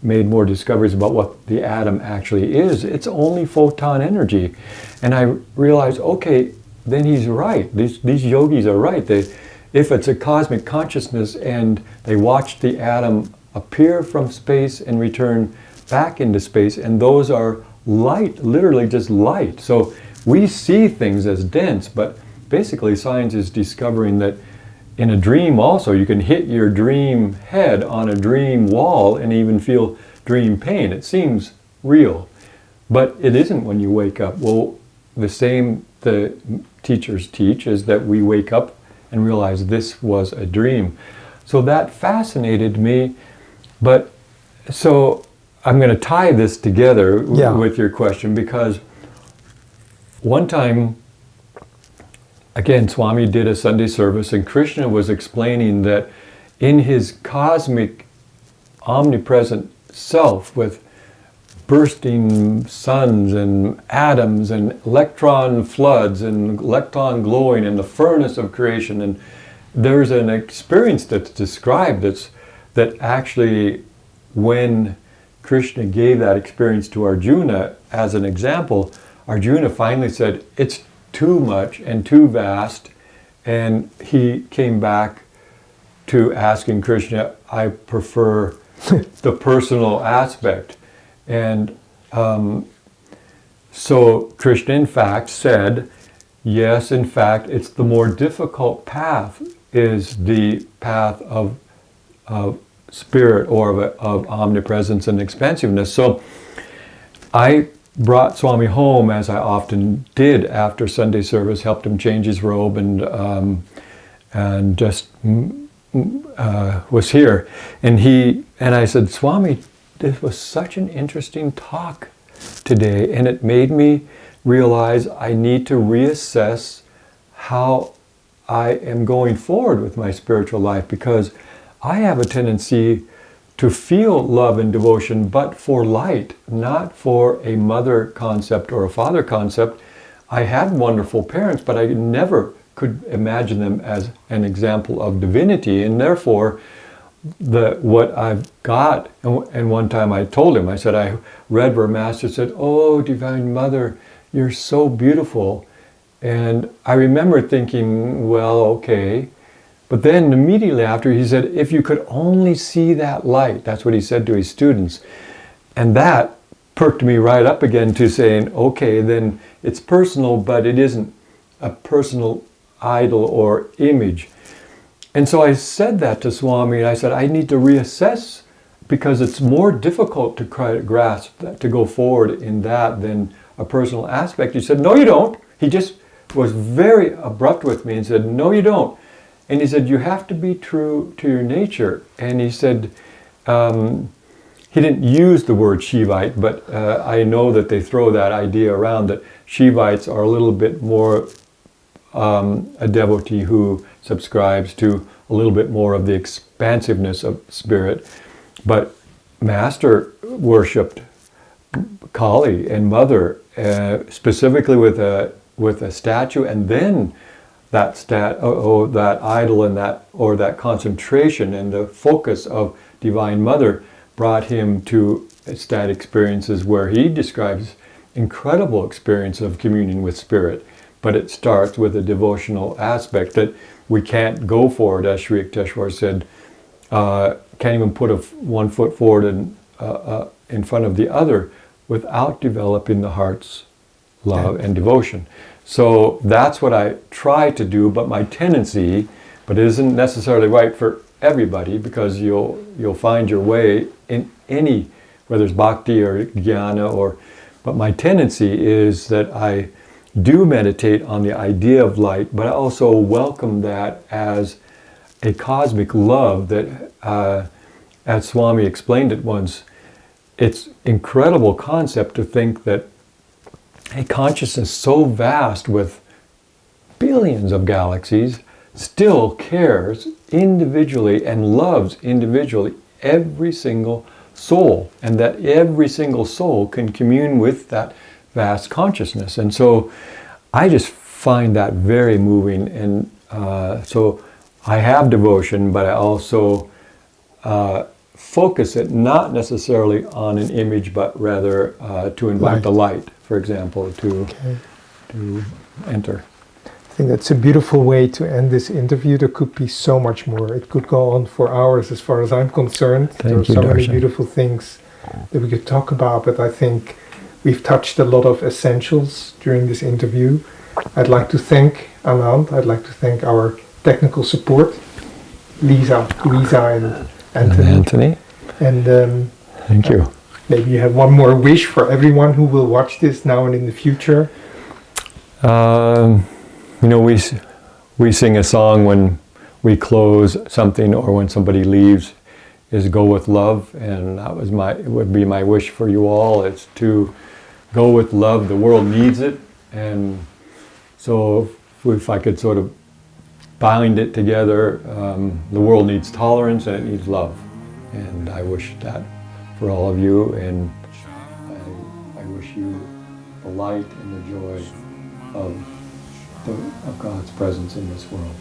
Speaker 2: made more discoveries about what the atom actually is, it's only photon energy. And I realized, okay, then he's right. These yogis are right. If it's a cosmic consciousness and they watch the atom appear from space and return back into space, and those are light, literally just light. So we see things as dense, but basically science is discovering that in a dream also, you can hit your dream head on a dream wall and even feel dream pain. It seems real, but it isn't when you wake up. Well, the same the teachers teach is that we wake up and realize this was a dream. So that fascinated me. But so I'm going to tie this together with your question, because one time, again, Swami did a Sunday service and Krishna was explaining that in his cosmic omnipresent self with bursting suns and atoms and electron floods and electron glowing and the furnace of creation, and there's an experience that's described that actually when Krishna gave that experience to Arjuna as an example, Arjuna finally said, it's too much and too vast, and he came back to asking Krishna, I prefer the personal aspect. And so Krishna in fact said, yes, in fact, it's the more difficult path is the path of spirit or of omnipresence and expansiveness. So I brought Swami home, as I often did after Sunday service, helped him change his robe, and just was here. And I said, Swami, this was such an interesting talk today, and it made me realize I need to reassess how I am going forward with my spiritual life, because I have a tendency to feel love and devotion, but for light, not for a mother concept or a father concept. I had wonderful parents, but I never could imagine them as an example of divinity, and therefore what I've got, and one time I told him, I said, I read where Master said, oh, Divine Mother, you're so beautiful. And I remember thinking, well, okay. But then immediately after he said, if you could only see that light, that's what he said to his students. And that perked me right up again to saying, okay, then it's personal, but it isn't a personal idol or image. And so I said that to Swami, and I said, I need to reassess, because it's more difficult to try to grasp that, to go forward in that than a personal aspect. He said, no, you don't. He just was very abrupt with me and said, no, you don't. And he said, you have to be true to your nature. And he said, he didn't use the word Shivite, but I know that they throw that idea around that Shivites are a little bit more a devotee who subscribes to a little bit more of the expansiveness of spirit. But Master worshipped Cari and Mother, specifically with a statue, and then that that idol and that concentration and the focus of Divine Mother brought him to ecstatic experiences where he describes incredible experience of communion with spirit, but it starts with a devotional aspect that we can't go forward, as Sri Yukteswar said, can't even put one foot forward in front of the other without developing the heart's love and devotion. So that's what I try to do, but my tendency, but it isn't necessarily right for everybody, because you'll find your way in any, whether it's bhakti or jnana, but my tendency is that I do meditate on the idea of light, but I also welcome that as a cosmic love that, as Swami explained it once, it's incredible concept to think that a consciousness so vast with billions of galaxies still cares individually and loves individually every single soul, and that every single soul can commune with that vast consciousness. And so I just find that very moving, and so I have devotion, but I also focus it not necessarily on an image, but rather to invite the light, for example, to enter.
Speaker 1: I think that's a beautiful way to end this interview. There could be so much more. It could go on for hours as far as I'm concerned. There are so many beautiful things that we could talk about, but I think we've touched a lot of essentials during this interview. I'd like to thank Anand. I'd like to thank our technical support, Louisa and Anthony. And
Speaker 2: thank you.
Speaker 1: Maybe you have one more wish for everyone who will watch this now and in the future. We sing a song when we close something or when somebody leaves, is go with love, and it would be my wish for you all. It's to go with love. The world needs it, and so if I could sort of bind it together, the world needs tolerance and it needs love, and I wish that for all of you, and I wish you the light and the joy of God's presence in this world.